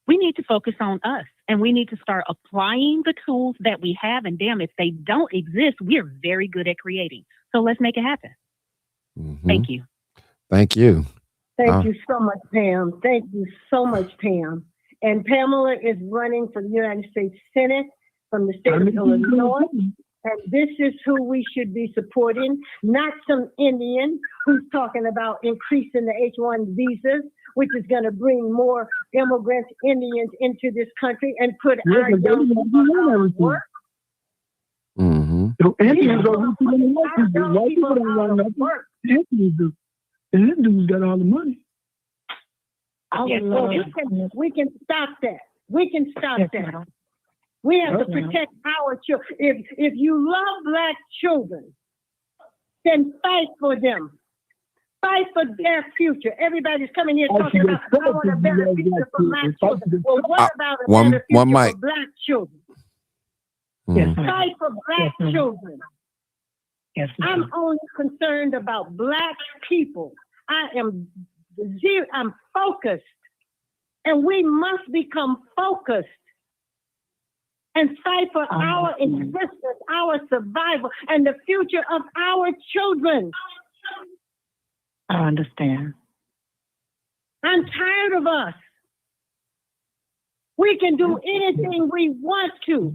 We need to focus on us, and we need to start applying the tools that we have. And damn, if they don't exist, we're very good at creating. So let's make it happen. Thank you. Thank you. Thank you so much, Pam. Thank you so much, Pam. And Pamela is running for the United States Senate from the state of Illinois. And this is who we should be supporting, not some Indian who's talking about increasing the H-1 visas, which is going to bring more immigrants, Indians into this country and put our young people out of work. So Indians are white people don't run nothing. Indians do. And them dudes got all the money. We can stop that. We can stop that. We have to protect our children. If you love black children, then fight for them. Fight for their future. Everybody's coming here talking about, I want a better future for my children. Well, what about a better future for black children? Yes, Fight for black children. Yes, I'm only concerned about black people. I'm focused. And we must become focused and fight for our existence, our survival, and the future of our children. I understand. I'm tired of us. We can do anything we want to.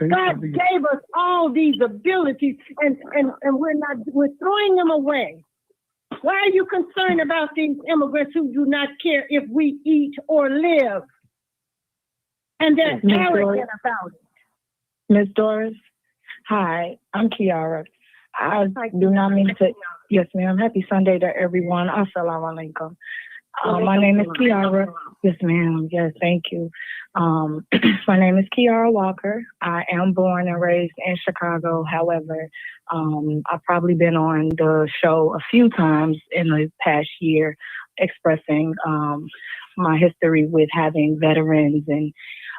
God gave us all these abilities, and we're throwing them away. Why are you concerned about these immigrants who do not care if we eat or live? And they're arrogant about it. Ms. Doris, hi, I'm Kiara. I do not mean to. Yes, ma'am. Happy Sunday to everyone. Assalamu alaikum. My name is Kiara. Yes, ma'am. Yes, thank you. My name is Kiara Walker. I am born and raised in Chicago. However, I've probably been on the show a few times in the past year expressing my history with having veterans and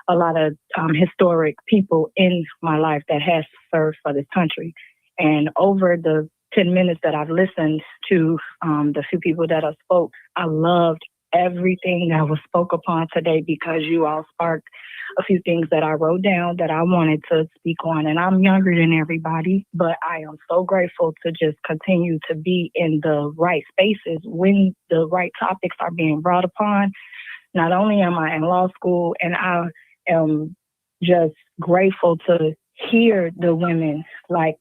a lot of historic people in my life that has served for this country. And over the 10 minutes that I've listened to the few people that have spoke, I loved everything that was spoke upon today because you all sparked a few things that I wrote down that I wanted to speak on. And I'm younger than everybody, but I am so grateful to just continue to be in the right spaces when the right topics are being brought upon. Not only am I in law school, and I am just grateful to hear the women like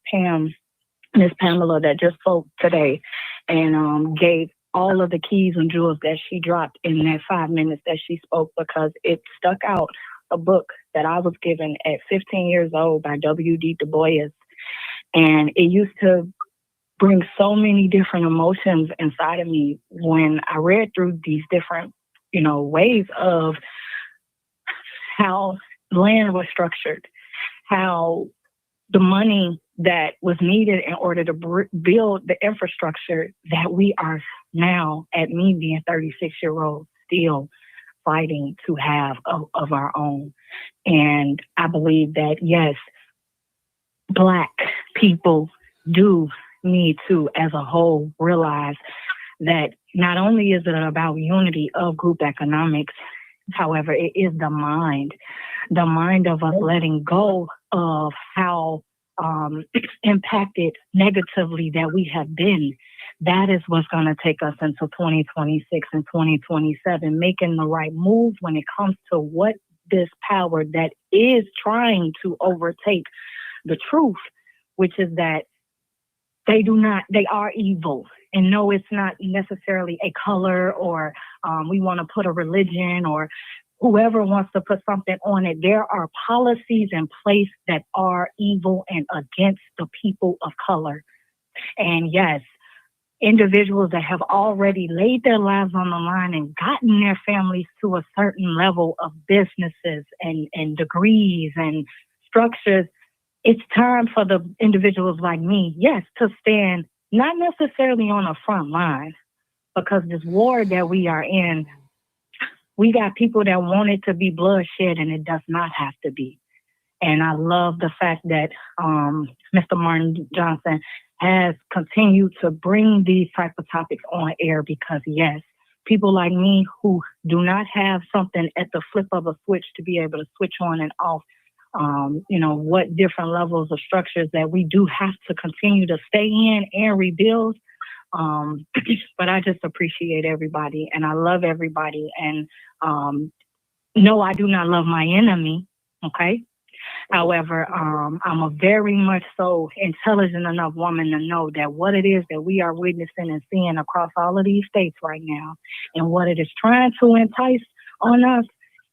Miss Pamela that just spoke today and gave all of the keys and jewels that she dropped in that 5 minutes that she spoke, because it stuck out. A book that I was given at 15 years old by W.D. Du Bois. And it used to bring so many different emotions inside of me when I read through these different, ways of how land was structured, how the money that was needed in order to build the infrastructure that we are now, at me being 36-year-old, still fighting to have of our own. And I believe that, yes, Black people do need to, as a whole, realize that not only is it about unity of group economics, however, it is the mind of us letting go of how impacted negatively that we have been. That is what's going to take us into 2026 and 2027, making the right moves when it comes to what this power that is trying to overtake the truth, which is that they are evil. And no, it's not necessarily a color or we want to put a religion or whoever wants to put something on it. There are policies in place that are evil and against the people of color. And yes, individuals that have already laid their lives on the line and gotten their families to a certain level of businesses and degrees and structures, it's time for the individuals like me, yes, to stand not necessarily on the front line, because this war that we are in, we got people that want it to be bloodshed, and it does not have to be. And I love the fact that Mr. Martin Johnson has continued to bring these type of topics on air, because yes, people like me who do not have something at the flip of a switch to be able to switch on and off, what different levels of structures that we do have to continue to stay in and rebuild. But I just appreciate everybody and I love everybody. And no, I do not love my enemy. Okay. However, I'm a very much so intelligent enough woman to know that what it is that we are witnessing and seeing across all of these states right now, and what it is trying to entice on us,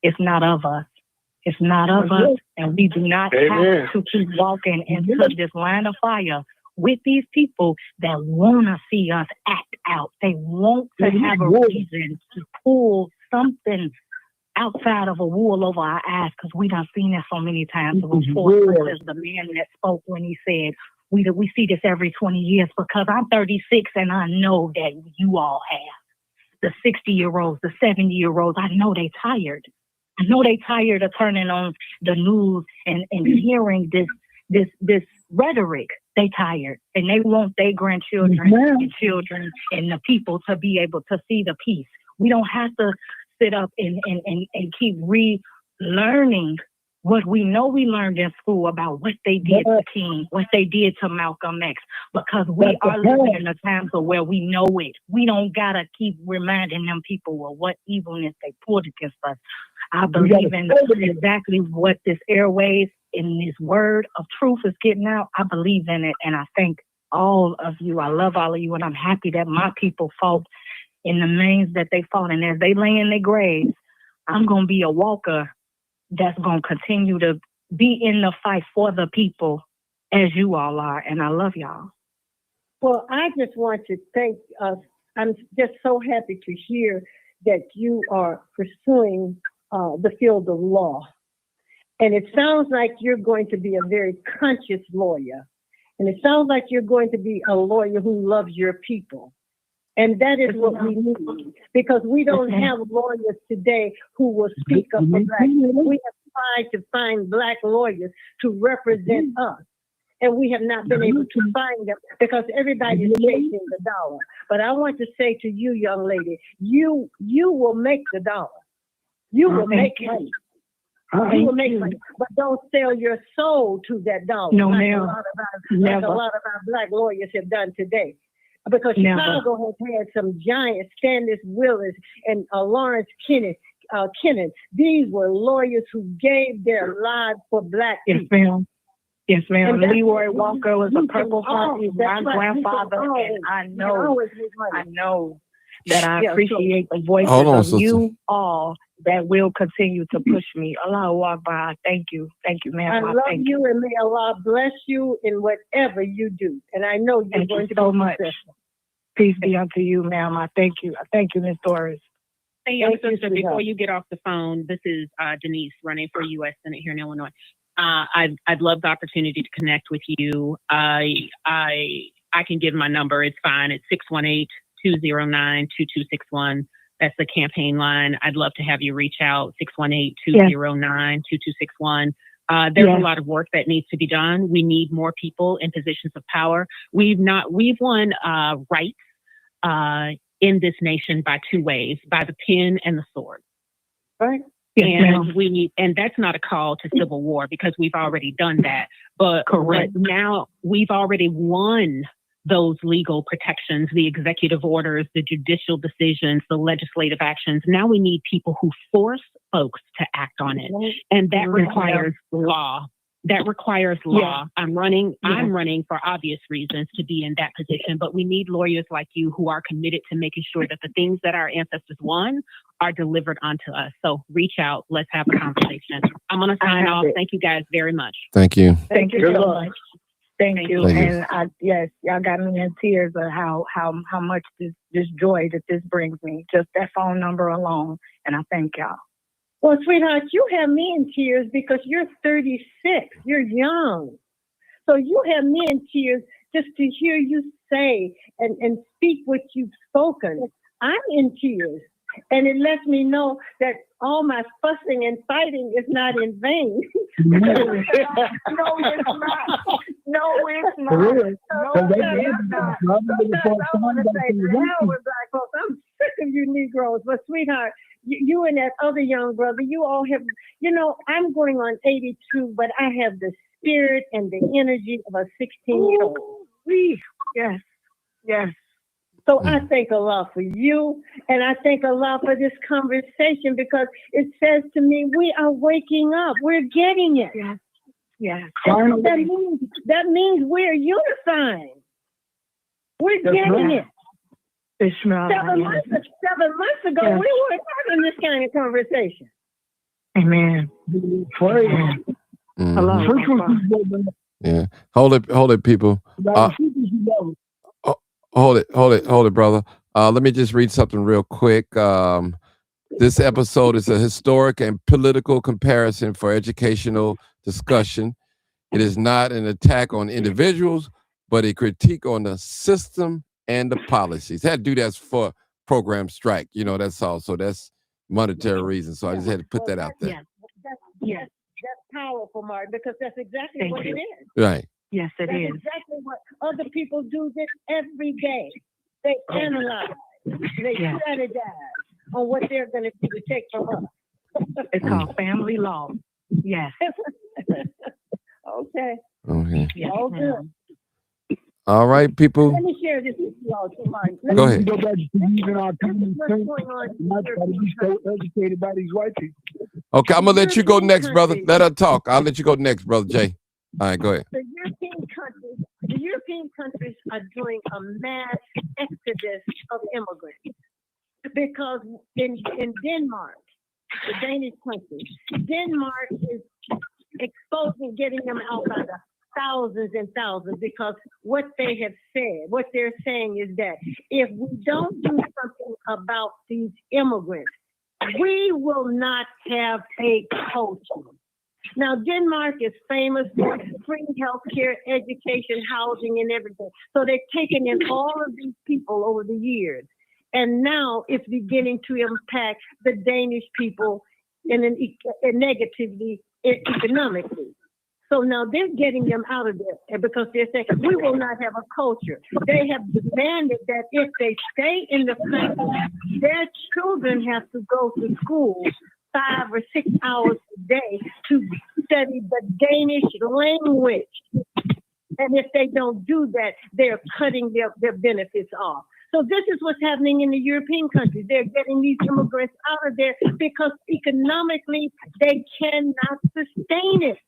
is not of us. It's not of us, and we do not have to keep walking into this line of fire with these people that want to see us act out. They want to have a reason to pull something outside of a wool over our eyes, because we done seen that so many times. It was the man that spoke when he said, we see this every 20 years, because I'm 36 and I know that you all have. The 60-year-olds, the 70-year-olds, I know they tired. I know they tired of turning on the news and hearing this rhetoric. They tired, and they want their grandchildren and children and the people to be able to see the peace. We don't have to sit up and keep relearning what we know we learned in school about what they did to King, what they did to Malcolm X, because we are living in a time where we know it. We don't gotta keep reminding them people of what evilness they pulled against us. I believe in exactly what this airways and this word of truth is getting out. I believe in it, and I thank all of you. I love all of you, and I'm happy that my people fought in the lanes that they fought. And as they lay in their graves, I'm going to be a walker that's going to continue to be in the fight for the people as you all are. And I love y'all. Well, I just want to thank us. I'm just so happy to hear that you are pursuing the field of law. And it sounds like you're going to be a very conscious lawyer. And it sounds like you're going to be a lawyer who loves your people. And that is what we need, because we don't have lawyers today who will speak up for Black people. We have tried to find Black lawyers to represent us. And we have not been able to find them because everybody is chasing the dollar. But I want to say to you, young lady, you will make the dollar. You will make money. You will make money, but don't sell your soul to that dollar. No, like ma'am. A lot of our Black lawyers have done today. Because Chicago has had some giants, Standish Willis and Lawrence Kennan. These were lawyers who gave their lives for Black people. Yes, ma'am. Leroy Walker was a Purple Heart. My grandfather, and I know that I appreciate the voices of you all that will continue to push me. Allah Akbar. Thank you, ma'am. I love you, and may Allah bless you in whatever you do. And I know you're going to be successful. Peace be unto you, ma'am. I thank you. I thank you, Ms. Doris. Hey, young sister, before you get off the phone, this is Denise running for U.S. Senate here in Illinois. I'd love the opportunity to connect with you. I can give my number. It's fine. It's 618-209-2261. That's the campaign line. I'd love to have you reach out, 618-209-2261. There's a lot of work that needs to be done. We need more people in positions of power. We've won rights in this nation by two ways, by the pen and the sword. Right. And that's not a call to civil war, because we've already done that. But now we've already won those legal protections, the executive orders, the judicial decisions, the legislative actions. Now we need people who force folks to act on it. And that requires law. That requires law. I'm running for obvious reasons to be in that position, but we need lawyers like you who are committed to making sure that the things that our ancestors won are delivered onto us. So reach out. Let's have a conversation. I'm going to sign off. Thank you guys very much. Thank you. Thank you so much. Thank you. And y'all got me in tears of how much this joy that this brings me. Just that phone number alone. And I thank y'all. Well, sweetheart, you have me in tears because you're 36. You're young. So you have me in tears just to hear you say and speak what you've spoken. I'm in tears. And it lets me know that all my fussing and fighting is not in vain. No, it's not. No, it's not. I want to say, the hell with Black folks. I'm sick of you Negroes. But sweetheart, you and that other young brother, you all have, I'm going on 82, but I have the spirit and the energy of a 16-year-old. Yes. So I thank Allah for you, and I thank Allah for this conversation, because it says to me, we are waking up. We're getting it. Yes. That means we're unifying. We're getting it. 7 months ago, we weren't having this kind of conversation. Amen. Yeah. Hold it, people. Hold it, brother. Let me just read something real quick. This episode is a historic and political comparison for educational discussion. It is not an attack on individuals, but a critique on the system and the policies. Had to do that for program strike. You know, that's all. So that's monetary reasons. So I just had to put that out there. Yes, that's powerful, Martin, because that's exactly what it is. Right. Yes, That's exactly what other people do this every day. They analyze, they strategize on what they're going to do to take from us. It's called family law. Yes. Okay. Okay. Yes, All good. All right, people. Let me share this with you all too, Martin. Go ahead. Go back to using our common What's sense. going on? Not try to be so educated by these white people. Okay, I'm gonna let you go next, brother. Let her talk. I'll let you go next, brother Jay. All right, go ahead. The European countries are doing a mass exodus of immigrants because in Denmark, the Danish country, Denmark is exposing, getting them out by the thousands and thousands because what they have said, what they're saying is that if we don't do something about these immigrants, we will not have a culture. Now, Denmark is famous for free healthcare, education, housing, and everything. So they've taken in all of these people over the years. And now it's beginning to impact the Danish people negatively economically. So now they're getting them out of there because they're saying, we will not have a culture. They have demanded that if they stay in the country, their children have to go to school 5 or 6 hours a day to study the Danish language. And if they don't do that, they're cutting their benefits off. So this is what's happening in the European countries. They're getting these immigrants out of there because economically they cannot sustain it.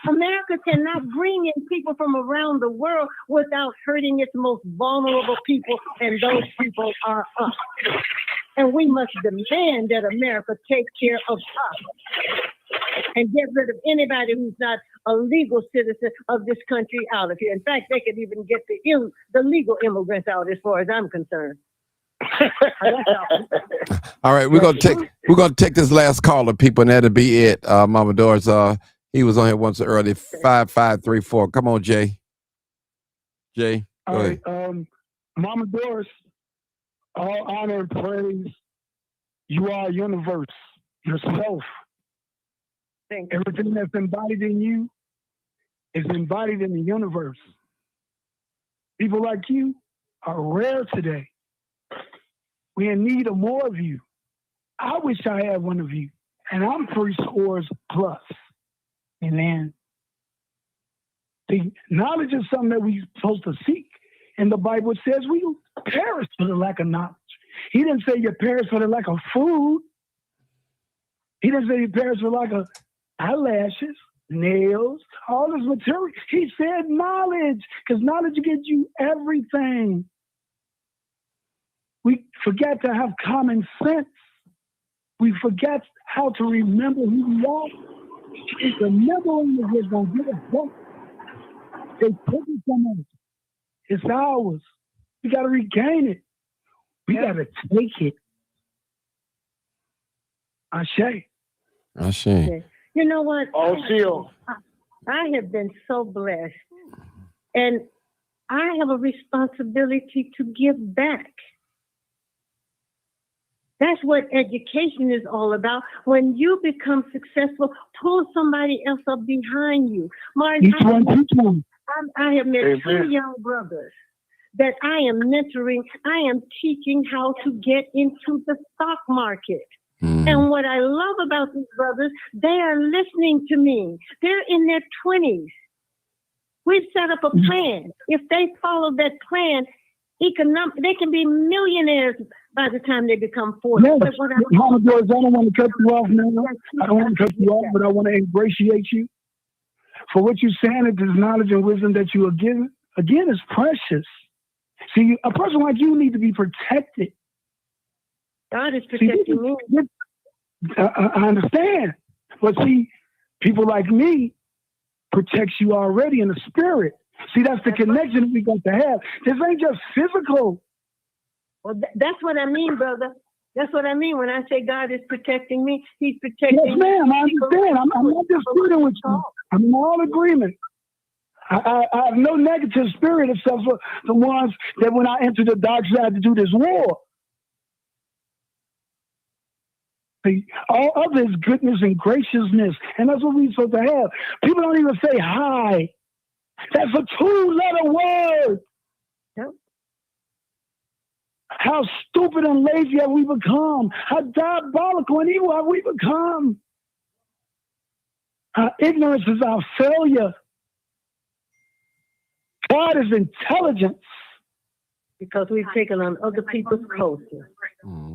America cannot bring in people from around the world without hurting its most vulnerable people, and those people are us. And we must demand that America take care of us and get rid of anybody who's not a legal citizen of this country out of here. In fact, they could even get the legal immigrants out as far as I'm concerned. All right, we're gonna take this last caller, people, and that'll be it. Mama Doris, he was on here once early. 5534. Come on, Jay. Jay, go ahead. Mama Doris, all honor and praise. You are universe, yourself. Thank you. Everything that's embodied in you is embodied in the universe. People like you are rare today. We're in need of more of you. I wish I had one of you, and I'm 3 scores plus. Amen. The knowledge is something that we're supposed to seek. And the Bible says we perish for the lack of knowledge. He didn't say you perish for the lack of food. He didn't say you perish for the lack of eyelashes, nails, all this material. He said knowledge, because knowledge gives you everything. We forget to have common sense. We forget how to remember who we are. Remembering is going to get us back. They took it from us. It's ours. We got to regain it. We got to take it. Ashe. Ashe. You know what? Seal. I have been so blessed. And I have a responsibility to give back. That's what education is all about. When you become successful, pull somebody else up behind you. Martin, I have met 2 young brothers that I am mentoring. I am teaching how to get into the stock market. And what I love about these brothers, they are listening to me. They're in their 20s. We've set up a plan. If they follow that plan, they can be millionaires by the time they become 40. Yes. Mama Doris, I don't want to cut you off now. I don't want to cut you off, but I want to ingratiate you. For what you're saying, it is knowledge and wisdom that you are given. Again, is precious. See, a person like you need to be protected. God is protecting me. I understand. But see, people like me protects you already in the spirit. See, that's the connection that we got to have. This ain't just physical. Well, that's what I mean, brother. That's what I mean when I say God is protecting me. He's protecting Yes, ma'am. I understand. I'm not disputing with you. I'm in all agreement. I have no negative spirit except for the ones that when I entered the dark side to do this war. See, all other is goodness and graciousness, and that's what we're supposed to have. People don't even say hi. That's a 2-letter word. Yep. How stupid and lazy have we become? How diabolical and evil have we become? Our ignorance is our failure. God is intelligence. Because we've taken on other people's culture.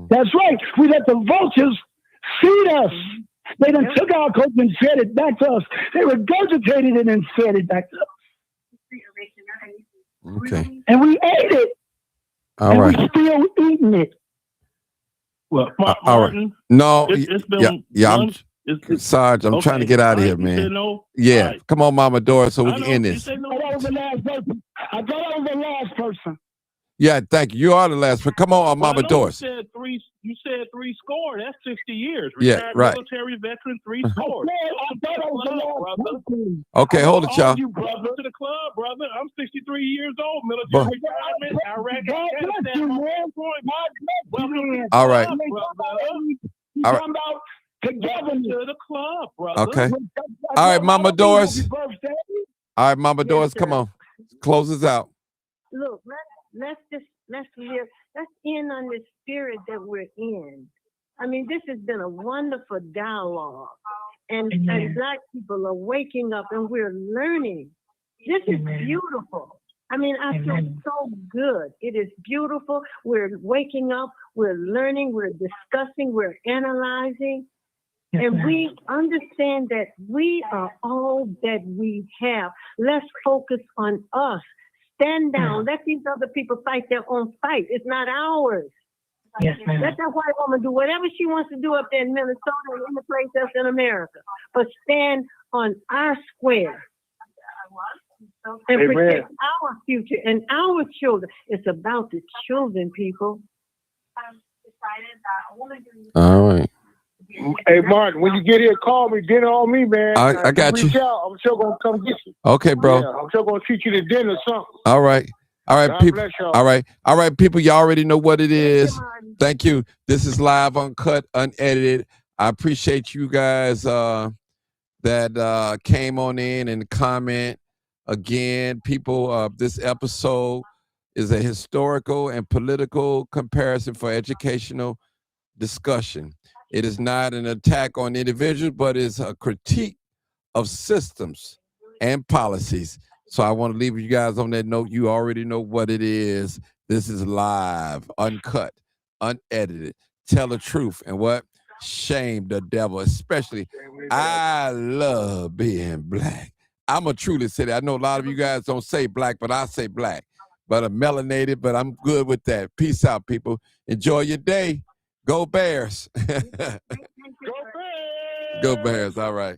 That's right. We let the vultures feed us. They done took our culture and fed it back to us. They regurgitated it and fed it back to us. Okay. And we ate it. All right. We're still eating it. Well, All right. Martin, No. it's been Sarge, I'm trying to get out of here, man. no? Yeah. Right. Come on, Mama Doris, so we I can know, end you this. said no. I thought I was the last person. I thought I was the last person. Yeah, thank you. You are the last one. Come on, Well, I Mama know Doris. You said three score. That's 60 years. Yeah, Retired right. military veteran, 3 scores. I thought I was the last person. Okay, hold it, y'all. You brother to the club, brother. I'm 63 years old. Military But- retirement. Iraq, God bless you, man. Welcome to the All right. club, brother. All right. Talking about togetherness. Welcome to the club, brother. Okay. All right, Mama Doris. Happy birthday. All right, Mama Yes, Doris, come sir. on. Close us out. Look, let's live. Let's end on the spirit that we're in. I mean, this has been a wonderful dialogue, and Black people are waking up and we're learning. This is beautiful. I mean, I feel so good. It is beautiful. We're waking up. We're learning. We're discussing. We're analyzing. And we understand that we are all that we have. Let's focus on us. Stand down. Let these other people fight their own fight. It's not ours. Yes, ma'am. Let that white woman do whatever she wants to do up there in Minnesota or any place else in America. But stand on our square and Amen. protect our future and our children. It's about the children, people. All right. Hey, Martin, when you get here, call me. Dinner on me, man. I got Reach you. out. I'm sure gonna come get you. Okay, bro. Yeah, I'm sure gonna treat you to dinner or something. All right. All right, God people. bless y'all. All right. All right, people. Y'all already know what it is. Thank you. This is live, uncut, unedited. I appreciate you guys that came on in and comment. Again, people, this episode is a historical and political comparison for educational discussion. It is not an attack on individuals, but it's a critique of systems and policies. So I want to leave you guys on that note. You already know what it is. This is live, uncut, unedited. Tell the truth. And what? Shame the devil. Especially, I love being Black. I'm a truly say that. I know a lot of you guys don't say Black, but I say Black. But I'm melanated, but I'm good with that. Peace out, people. Enjoy your day. Go Bears. Go Bears! Go Bears. All right.